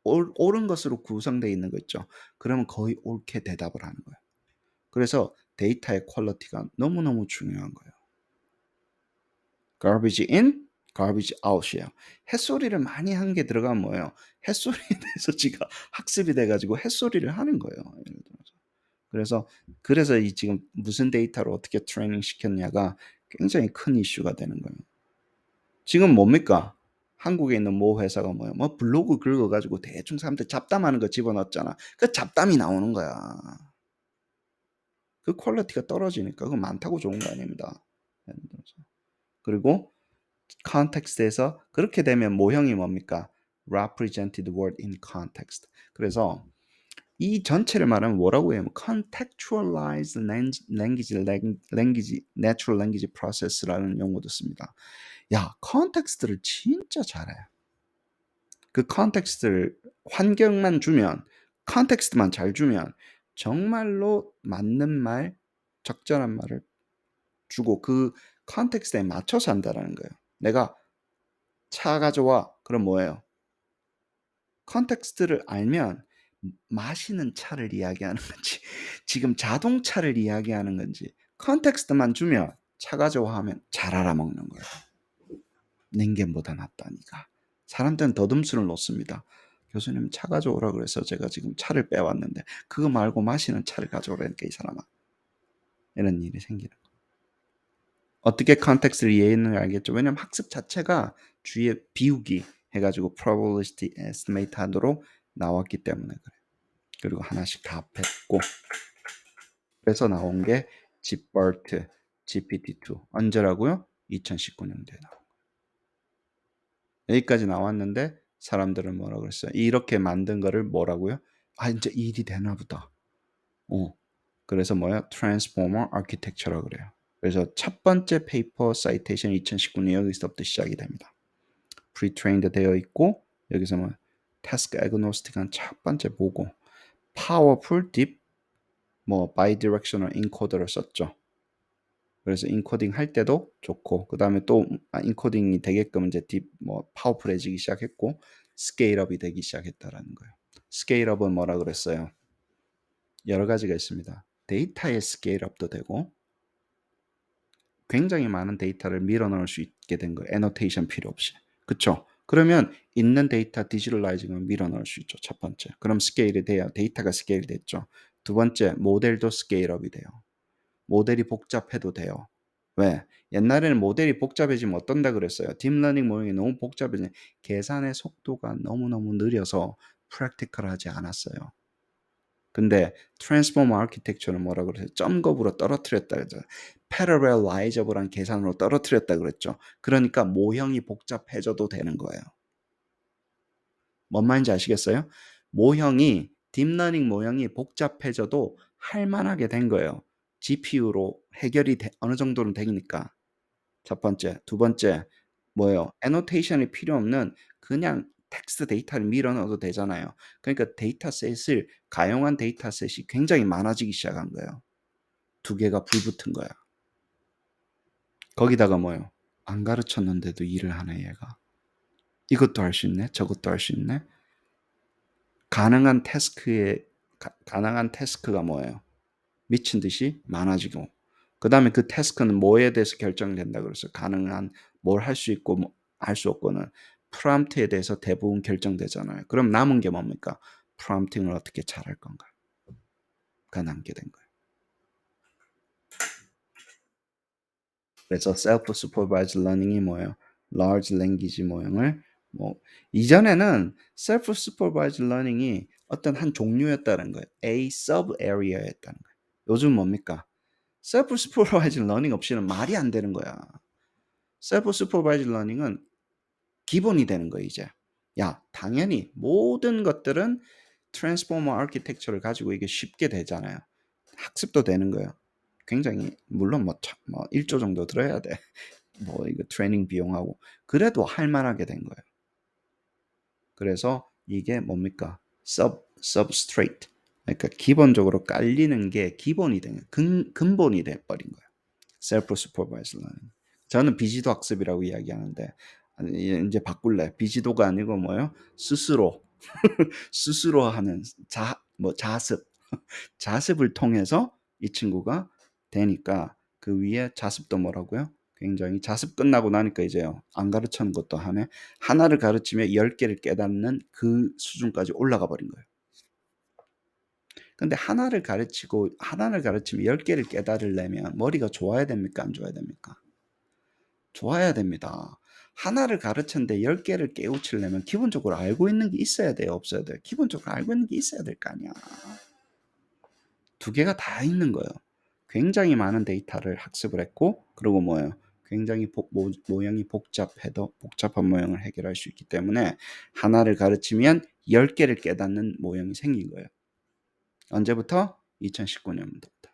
옳은 것으로 구성되어 있는 거 있죠. 그러면 거의 옳게 대답을 하는 거예요. 그래서 데이터의 퀄리티가 너무너무 중요한 거예요. garbage in, garbage out이에요. 햇소리를 많이 한 게 들어가면 뭐예요? 햇소리에 대해서 지가 학습이 돼가지고 햇소리를 하는 거예요. 예를 들어서. 그래서 이 지금 무슨 데이터를 어떻게 트레이닝 시켰냐가 굉장히 큰 이슈가 되는 거예요. 지금 뭡니까? 한국에 있는 모 회사가 뭐야? 뭐 블로그 긁어가지고 대충 사람들 잡담하는 거 집어넣었잖아. 그 잡담이 나오는 거야. 그 퀄리티가 떨어지니까 그거 많다고 좋은 거 아닙니다. 그리고 컨텍스트에서 그렇게 되면 모형이 뭡니까? represented word in context. 그래서 이 전체를 말하면 뭐라고 해요? contextualized language, natural language process라는 용어도 씁니다. 야, 컨텍스트를 진짜 잘해. 그 컨텍스트를 환경만 주면 컨텍스트만 잘 주면 정말로 맞는 말, 적절한 말을 주고 그 컨텍스트에 맞춰서 한다라는 거예요. 내가 차 가져와. 그럼 뭐예요? 컨텍스트를 알면 마시는 차를 이야기하는 건지 지금 자동차를 이야기하는 건지 컨텍스트만 주면 차 가져와 하면 잘 알아먹는 거예요. 냉견보다 낫다니까. 사람들은 더듬수를 놓습니다. 교수님 차 가져오라 그래서 제가 지금 차를 빼왔는데 그거 말고 마시는 차를 가져오라니까 이 사람아. 이런 일이 생기는 거예요. 어떻게 컨텍스트를 이해했는지 알겠죠? 왜냐면 학습 자체가 주위에 비우기 해가지고 probabilistic estimate 하도록 나왔기 때문에 그래요. 그리고 하나씩 다 뺐고 그래서 나온 게 집버트 GPT-2 언제라고요? 2019년도에 나온 거예요. 여기까지 나왔는데 사람들은 뭐라고 그랬어요? 이렇게 만든 거를 뭐라고요? 아 이제 일이 되나 보다. 그래서 뭐야? 트랜스포머 아키텍처라고 그래요. 그래서 첫 번째 페이퍼 사이테이션 2019년 여기서부터 시작이 됩니다. pre-trained 되어 있고 여기서 뭐 task agnostic한 첫 번째 보고 powerful deep 뭐 bidirectional encoder를 썼죠. 그래서 인코딩 할 때도 좋고 그 다음에 또 인코딩이 되게끔 이제 딥 뭐 파워풀해지기 시작했고 스케일업이 되기 시작했다라는 거예요. 스케일업은 뭐라 그랬어요? 여러 가지가 있습니다. 데이터의 스케일업도 되고 굉장히 많은 데이터를 밀어넣을 수 있게 된 거예요. 애노테이션 필요 없이. 그쵸? 그러면 있는 데이터 디지털라이징을 밀어넣을 수 있죠. 첫 번째. 그럼 스케일이 돼야 데이터가 스케일 됐죠. 두 번째, 모델도 스케일업이 돼요. 모델이 복잡해도 돼요. 왜? 옛날에는 모델이 복잡해지면 어떤다 그랬어요? 딥러닝 모형이 너무 복잡해지면 계산의 속도가 너무너무 느려서 프랙티컬하지 않았어요. 근데 트랜스포머 아키텍처는 뭐라 그랬어요? 점겁으로 떨어뜨렸다 그랬죠. 패러렐라이저블한 계산으로 떨어뜨렸다 그랬죠. 그러니까 모형이 복잡해져도 되는 거예요. 뭔 말인지 아시겠어요? 모형이 딥러닝 모형이 복잡해져도 할만하게 된 거예요. GPU로 해결이 어느 정도는 되니까. 첫 번째. 두 번째 뭐예요? 애노테이션이 필요 없는 그냥 텍스트 데이터를 밀어 넣어도 되잖아요. 그러니까 데이터셋을 가용한 데이터셋이 굉장히 많아지기 시작한 거예요. 두 개가 불붙은 거야. 거기다가 뭐예요? 안 가르쳤는데도 일을 하네 얘가. 이것도 할 수 있네. 저것도 할 수 있네. 가능한 태스크가 뭐예요? 미친 듯이 많아지고 그 다음에 그 태스크는 뭐에 대해서 결정된다 그랬어요. 가능한 뭘 할 수 있고 뭐 할 수 없고는 프롬프트에 대해서 대부분 결정되잖아요. 그럼 남은 게 뭡니까? 프롬프팅을 어떻게 잘할 건가? 가 남게 된 거예요. 그래서 self supervised learning이 뭐예요? large language 모형을 뭐 이전에는 self supervised learning이 어떤 한 종류였다는 거예요. a sub area였다는 거예요. 요즘 뭡니까? 셀프 슈퍼바이즈 러닝 없이는 말이 안 되는 거야. 셀프 슈퍼바이즈 러닝은 기본이 되는 거야, 이제. 야, 당연히 모든 것들은 트랜스포머 아키텍처를 가지고 이게 쉽게 되잖아요. 학습도 되는 거예요. 굉장히 물론 뭐 1조 정도 들어야 돼. 뭐 이거 트레이닝 비용하고 그래도 할 만하게 된 거예요. 그래서 이게 뭡니까? substrate. 그러니까 기본적으로 깔리는 게 기본이 된 근본이 돼 버린 거예요. 셀프 슈퍼바이즈 러닝. 저는 비지도 학습이라고 이야기하는데 이제 바꿀래. 비지도가 아니고 뭐예요? 스스로 하는 자습. 자습을 통해서 이 친구가 되니까 그 위에 자습도 뭐라고요? 굉장히 자습 끝나고 나니까 이제요. 안 가르치는 것도 하네. 하나를 가르치면 10개를 깨닫는 그 수준까지 올라가 버린 거예요. 근데 하나를 가르치면 10개를 깨달으려면 머리가 좋아야 됩니까? 안 좋아야 됩니까? 좋아야 됩니다. 하나를 가르쳤는데 10개를 깨우치려면 기본적으로 알고 있는 게 있어야 돼요? 없어야 돼요? 기본적으로 알고 있는 게 있어야 될 거 아니야. 두 개가 다 있는 거예요. 굉장히 많은 데이터를 학습을 했고 그리고 뭐예요? 굉장히 모형이 복잡한 모형을 해결할 수 있기 때문에 하나를 가르치면 10개를 깨닫는 모형이 생긴 거예요. 언제부터? 2019년부터.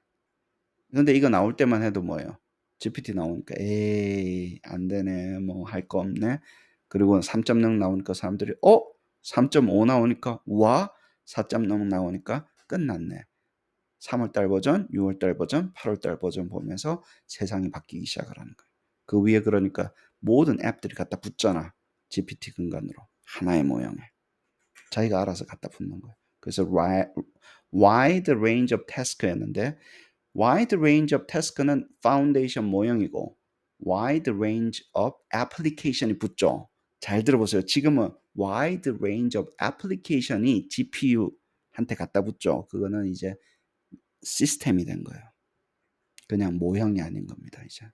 근데 이거 나올 때만 해도 뭐예요? GPT 나오니까 에이 안 되네 뭐 할 거 없네. 그리고 3.0 나오니까 사람들이 3.5 나오니까 와 4.0 나오니까 끝났네. 3월달 버전, 6월달 버전, 8월달 버전 보면서 세상이 바뀌기 시작을 하는 거예요. 그 위에 그러니까 모든 앱들이 갖다 붙잖아. GPT 근간으로 하나의 모형에 자기가 알아서 갖다 붙는 거예요. 그래서 wide range of task였는데 wide range of task는 파운데이션 모형이고 wide range of application이 붙죠. 잘 들어보세요. 지금은 wide range of application이 GPU한테 갖다 붙죠. 그거는 이제 시스템이 된 거예요. 그냥 모형이 아닌 겁니다. 이제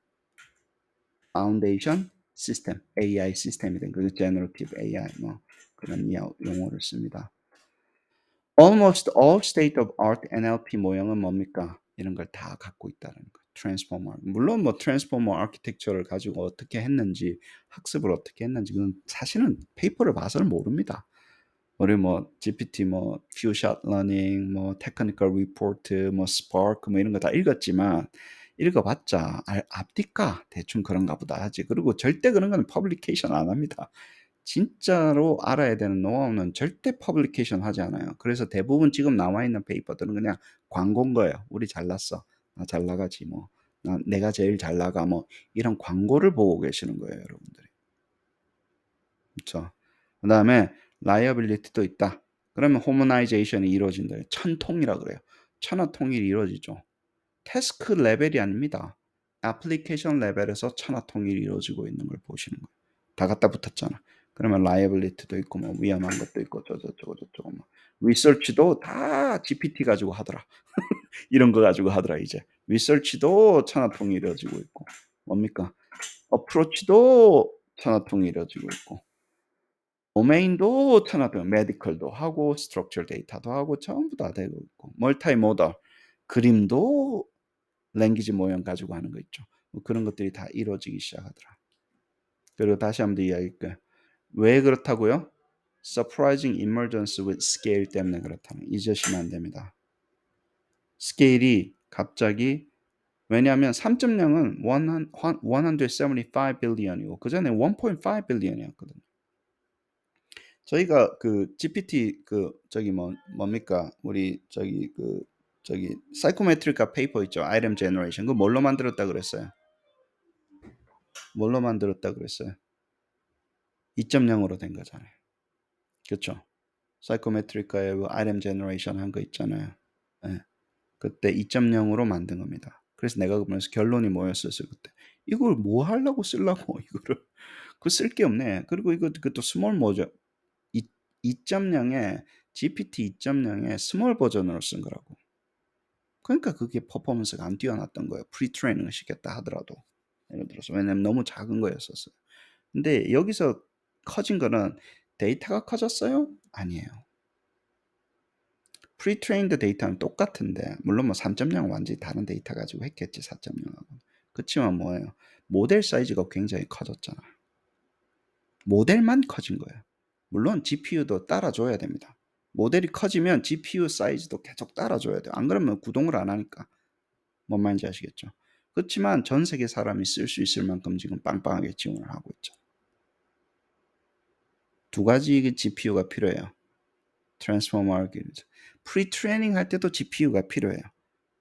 파운데이션 시스템, AI 시스템이 된 거죠. Generative AI 뭐 그런 용어를 씁니다. Almost all state of art NLP 모형은 뭡니까? 이런 걸 다 갖고 있다는 거예요. 트랜스포머. 물론 뭐 트랜스포머 아키텍처를 가지고 어떻게 했는지 학습을 어떻게 했는지 그건 사실은 페이퍼를 봐서는 모릅니다. 우리 뭐 GPT 뭐 퓨샷 러닝 뭐 테크니컬 리포트 뭐 스파크 뭐 이런 거 다 읽었지만 읽어봤자 앞뒤가 대충 그런가 보다 하지. 그리고 절대 그런 거는 퍼블리케이션 안 합니다. 진짜로 알아야 되는 노하우는 절대 퍼블리케이션 하지 않아요. 그래서 대부분 지금 나와 있는 페이퍼들은 그냥 광고인 거예요. 우리 잘났어. 나 잘 나가지 뭐. 내가 제일 잘 나가 뭐 이런 광고를 보고 계시는 거예요, 여러분들이. 그렇죠? 그다음에 라이어빌리티도 있다. 그러면 호모나이제이션이 이루어진다. 천통이라 그래요. 천하통일이 이루어지죠. 태스크 레벨이 아닙니다. 애플리케이션 레벨에서 천하통일이 이루어지고 있는 걸 보시는 거예요. 다 갖다 붙었잖아. 그러면 라이어빌리티도 있고 뭐 위험한 것도 있고 저저저거 뭐 리서치도 다 GPT 가지고 하더라. 이런 거 가지고 하더라 이제. 리서치도 천하통일이 이루어지고 있고 뭡니까? 어프로치도 천하통일이 이루어지고 있고 도메인도 천하통일, 메디컬도 하고 스트럭처 데이터도 하고 전부 다 되고 있고 멀티모달 그림도 랭귀지 모형 가지고 하는 거 있죠. 뭐 그런 것들이 다 이루어지기 시작하더라. 그리고 다시 한번 더 이야기할게요. 왜 그렇다고요? Surprising emergence with scale 때문에 그렇다는 잊으시면 안 됩니다. 스케일이 갑자기 왜냐하면 3.0은 175 billion이고 그 전에 1.5 billion이었거든요. 저희가 그 GPT 뭡니까 우리 사이코메트리카 페이퍼 있죠. 아이템 제너레이션. 그거 뭘로 만들었다 그랬어요? 뭘로 만들었다 그랬어요? 2.0으로 된 거잖아요. 그렇죠? 사이코메트리카의 아이템 제너레이션 한 거 있잖아요. 네. 그때 2.0으로 만든 겁니다. 그래서 내가 보면서 결론이 뭐였었어요 그때? 이걸 뭐 하려고 쓰려고 이거를 그 쓸 게 없네. 그리고 그것도 스몰 모저 2.0에 GPT 2.0의 스몰 버전으로 쓴 거라고. 그러니까 그게 퍼포먼스가 안 뛰어났던 거예요. 프리트레이닝을 시켰다 하더라도. 예를 들어서 왜냐면 너무 작은 거였었어요. 근데 여기서 커진 거는 데이터가 커졌어요? 아니에요. 프리트레인드 데이터는 똑같은데 물론 뭐 3.0은 완전히 다른 데이터 가지고 했겠지 4.0하고. 그렇지만 뭐예요? 모델 사이즈가 굉장히 커졌잖아. 모델만 커진 거예요. 물론 GPU도 따라줘야 됩니다. 모델이 커지면 GPU 사이즈도 계속 따라줘야 돼요. 안 그러면 구동을 안 하니까. 뭔 말인지 아시겠죠? 그렇지만 전 세계 사람이 쓸 수 있을 만큼 지금 빵빵하게 지원을 하고 있죠. 두 가지 GPU가 필요해요. 트랜스포머 알고리즘. 프리트레이닝 할 때도 GPU가 필요해요.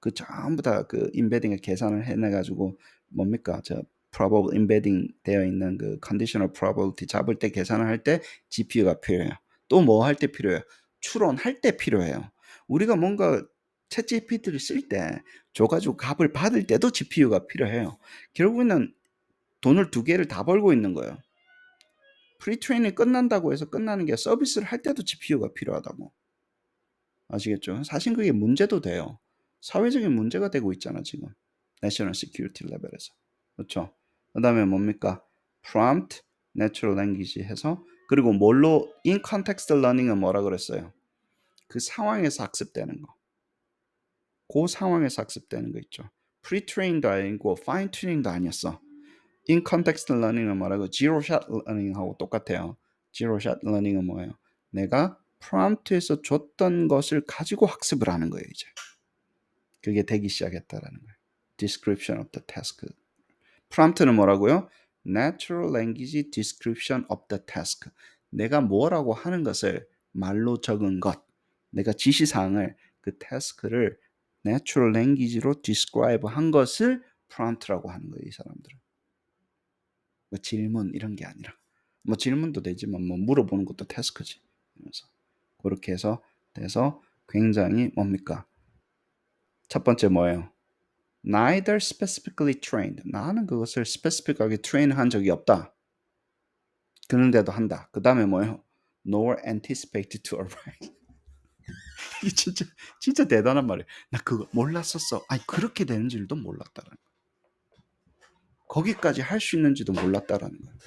그 전부 다 그 임베딩을 계산을 해내가지고 뭡니까? probable embedding 되어 있는 그 conditional probability 잡을 때 계산을 할 때 GPU가 필요해요. 또 뭐 할 때 필요해요? 추론할 때 필요해요. 우리가 뭔가 챗GPT를 쓸 때 줘가지고 값을 받을 때도 GPU가 필요해요. 결국에는 돈을 두 개를 다 벌고 있는 거예요. 프리트레이닝이 끝난다고 해서 끝나는 게 서비스를 할 때도 GPU가 필요하다고. 아시겠죠? 사실 그게 문제도 돼요. 사회적인 문제가 되고 있잖아 지금. 내셔널 시큐리티 레벨에서. 그렇죠? 그 다음에 뭡니까? prompt, natural language 해서 그리고 뭘로 in context learning은 뭐라 그랬어요? 그 상황에서 학습되는 거. 그 상황에서 학습되는 거 있죠. pre-trained도 아니고 fine-tuning도 아니었어. in context learning은 뭐라고? zero shot learning하고 똑같아요. zero shot learning은 뭐예요? 내가 프롬프트에서 줬던 것을 가지고 학습을 하는 거예요, 이제. 그게 되기 시작했다라는 거예요. description of the task. 프롬프트는 뭐라고요? natural language description of the task. 내가 뭐라고 하는 것을 말로 적은 것. 내가 지시사항을 그 태스크를 natural language로 describe 한 것을 프롬프트라고 하는 거예요, 이 사람들은. 뭐 질문 이런 게 아니라. 뭐 질문도 되지만 뭐 물어보는 것도 태스크지. 그래서 그렇게 해서 돼서 굉장히 뭡니까? 첫 번째 뭐예요? Neither specifically trained. 나는 그것을 specific하게 train한 적이 없다. 그런데도 한다. 그 다음에 뭐예요? Nor anticipated to arrive. 이게 진짜 대단한 말이에요. 나 그거 몰랐었어. 아니 그렇게 되는 줄도 몰랐다라는 거예요. 거기까지 할 수 있는지도 몰랐다라는 거예요.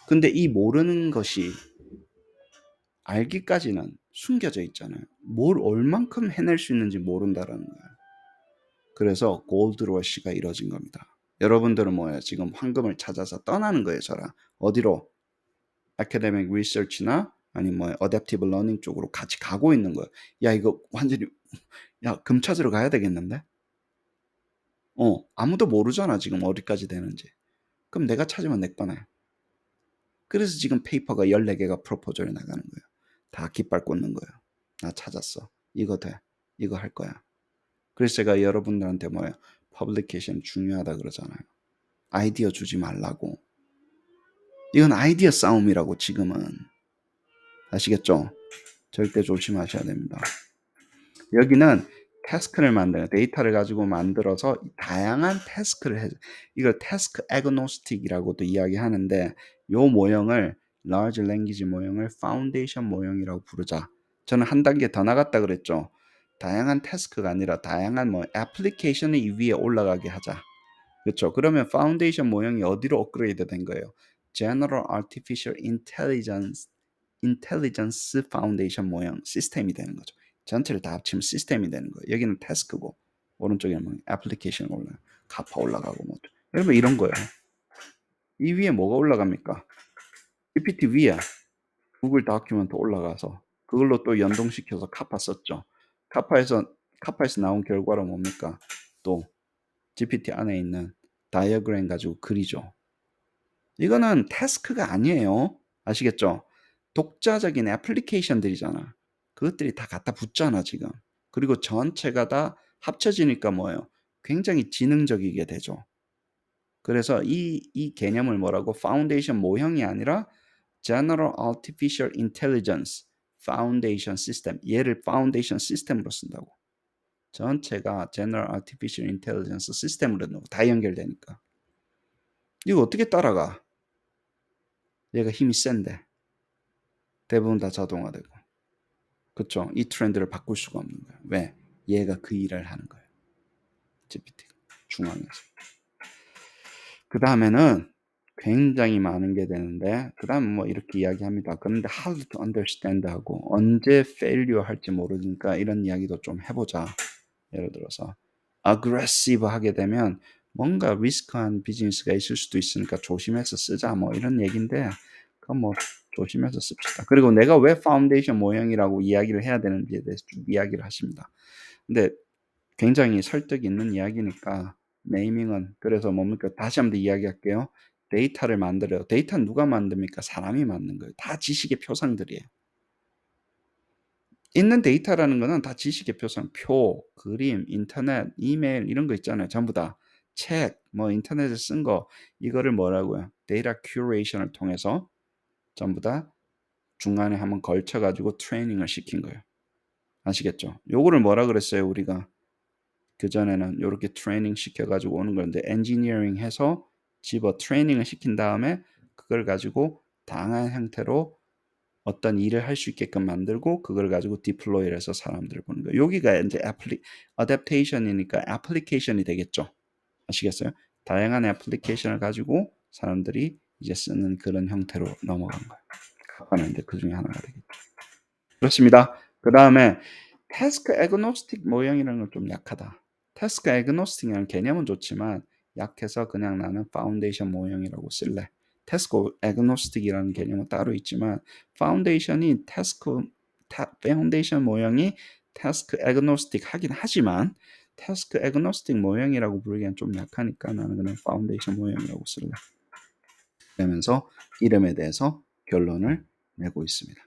근데 이 모르는 것이 알기까지는 숨겨져 있잖아요. 뭘 얼만큼 해낼 수 있는지 모른다라는 거예요. 그래서 골드러시가 이뤄진 겁니다. 여러분들은 뭐예요? 지금 황금을 찾아서 떠나는 거예요, 저랑. 어디로? 아카데믹 리서치나 아니면 뭐 어댑티브 러닝 쪽으로 같이 가고 있는 거예요. 야, 이거 완전히 야, 금 찾으러 가야 되겠는데? 아무도 모르잖아, 지금 어디까지 되는지. 그럼 내가 찾으면 내 거네. 그래서 지금 페이퍼가 14개가 프로포절이 나가는 거예요. 다 깃발 꽂는 거예요. 나 찾았어. 이거 돼. 이거 할 거야. 그래서 제가 여러분들한테 뭐예요? 퍼블리케이션 중요하다 그러잖아요. 아이디어 주지 말라고. 이건 아이디어 싸움이라고 지금은. 아시겠죠? 절대 조심하셔야 됩니다. 여기는 태스크를 만들어요. 데이터를 가지고 만들어서 다양한 태스크를 해. 이걸 태스크 애그노스틱이라고도 이야기하는데 요 모형을 large language 모형을 파운데이션 모형이라고 부르자. 저는 한 단계 더 나갔다 그랬죠. 다양한 태스크가 아니라 다양한 뭐 애플리케이션이 이 위에 올라가게 하자. 그렇죠. 그러면 파운데이션 모형이 어디로 업그레이드 된 거예요? General Artificial Intelligence Foundation 모형 시스템이 되는 거죠. 전체를 다 합치면 시스템이 되는 거예요. 여기는 태스크고 오른쪽에는 뭐 애플리케이션 올라가, 카파 올라가고 뭐. 여러분 이런 거예요. 이 위에 뭐가 올라갑니까? GPT 위에 구글 다큐멘트 올라가서 그걸로 또 연동시켜서 카파 썼죠. 카파에서 나온 결과로 뭡니까? 또 GPT 안에 있는 다이어그램 가지고 그리죠. 이거는 태스크가 아니에요. 아시겠죠? 독자적인 애플리케이션들이잖아. 그것들이 다 갖다 붙잖아, 지금. 그리고 전체가 다 합쳐지니까 뭐예요? 굉장히 지능적이게 되죠. 그래서 이 개념을 뭐라고? 파운데이션 모형이 아니라 General Artificial Intelligence Foundation System. 얘를 파운데이션 시스템으로 쓴다고. 전체가 General Artificial Intelligence 시스템으로 넣고 다 연결되니까. 이거 어떻게 따라가? 얘가 힘이 센데. 대부분 다 자동화되고. 그쵸? 이 트렌드를 바꿀 수가 없는 거예요. 왜? 얘가 그 일을 하는 거예요. GPT 중앙에서. 그 다음에는 굉장히 많은 게 되는데 그 다음 뭐 이렇게 이야기합니다. 그런데 how to understand 하고 언제 failure 할지 모르니까 이런 이야기도 좀 해보자. 예를 들어서 aggressive 하게 되면 뭔가 리스크한 비즈니스가 있을 수도 있으니까 조심해서 쓰자 뭐 이런 얘기인데 그건 뭐 조심해서 씁시다. 그리고 내가 왜 파운데이션 모형이라고 이야기를 해야 되는지에 대해서 쭉 이야기를 하십니다. 근데 굉장히 설득 있는 이야기니까 네이밍은 그래서 뭡니까? 다시 한번 이야기할게요. 데이터를 만들어요. 데이터는 누가 만듭니까? 사람이 만든 거예요. 다 지식의 표상들이에요. 있는 데이터라는 거는 다 지식의 표상, 표, 그림, 인터넷, 이메일 이런 거 있잖아요. 전부 다 책, 뭐 인터넷에 쓴 거 이거를 뭐라고요? 데이터 큐레이션을 통해서 전부 다 중간에 한번 걸쳐 가지고 트레이닝을 시킨 거예요. 아시겠죠? 요거를 뭐라 그랬어요, 우리가? 그전에는 요렇게 트레이닝 시켜 가지고 오는 건데 엔지니어링 해서 집어 트레이닝을 시킨 다음에 그걸 가지고 다양한 형태로 어떤 일을 할 수 있게끔 만들고 그걸 가지고 디플로이를 해서 사람들을 보는 거예요. 여기가 이제 어댑테이션이니까 애플리케이션이 되겠죠. 아시겠어요? 다양한 애플리케이션을 가지고 사람들이 이제 쓰는 그런 형태로 넘어간 거예요. 카파는 이제 그 중에 하나가 되겠죠. 그렇습니다. 그 다음에 태스크 애그노스틱 모형이라는 건 좀 약하다. 태스크 애그노스틱이라는 개념은 좋지만 약해서 그냥 나는 파운데이션 모형이라고 쓸래. 태스크 애그노스틱이라는 개념은 따로 있지만 파운데이션 모형이 태스크 애그노스틱 하긴 하지만 태스크 애그노스틱 모형이라고 부르기엔 좀 약하니까 나는 그냥 파운데이션 모형이라고 쓸래. 그러면서 이름에 대해서 결론을 내고 있습니다.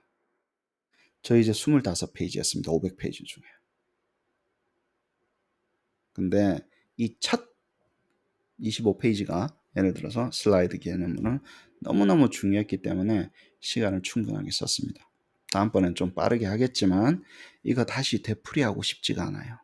저 이제 25페이지였습니다. 500페이지 중에. 근데 이 첫 25페이지가 예를 들어서 슬라이드 개념은 너무너무 중요했기 때문에 시간을 충분하게 썼습니다. 다음번엔 좀 빠르게 하겠지만 이거 다시 되풀이하고 싶지가 않아요.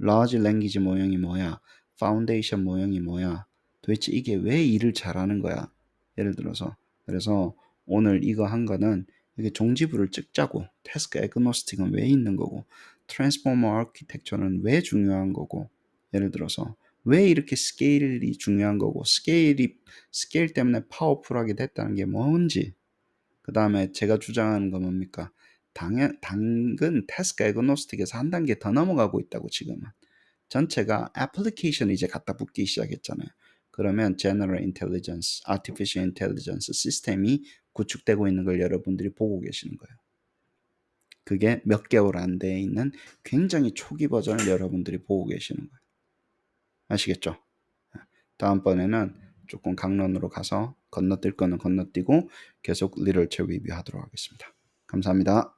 large language 모형이 뭐야? 파운데이션 모형이 뭐야? 도대체 이게 왜 일을 잘하는 거야? 예를 들어서 그래서 오늘 이거 한 거는 이게 종지부를 찍자고 태스크 애그노스틱은 왜 있는 거고 트랜스포머 아키텍처는 왜 중요한 거고 예를 들어서 왜 이렇게 스케일이 중요한 거고 스케일 때문에 파워풀하게 됐다는 게 뭔지 그 다음에 제가 주장하는 건 뭡니까? 당근 태스크 애그노스틱에서 한 단계 더 넘어가고 있다고 지금은. 전체가 애플리케이션 이제 갖다 붙기 시작했잖아요. 그러면 General Intelligence, Artificial Intelligence 시스템이 구축되고 있는 걸 여러분들이 보고 계시는 거예요. 그게 몇 개월 안 돼 있는 굉장히 초기 버전을 여러분들이 보고 계시는 거예요. 아시겠죠? 다음번에는 조금 강론으로 가서 건너뛸 거는 건너뛰고 계속 리터처 리뷰하도록 하겠습니다. 감사합니다.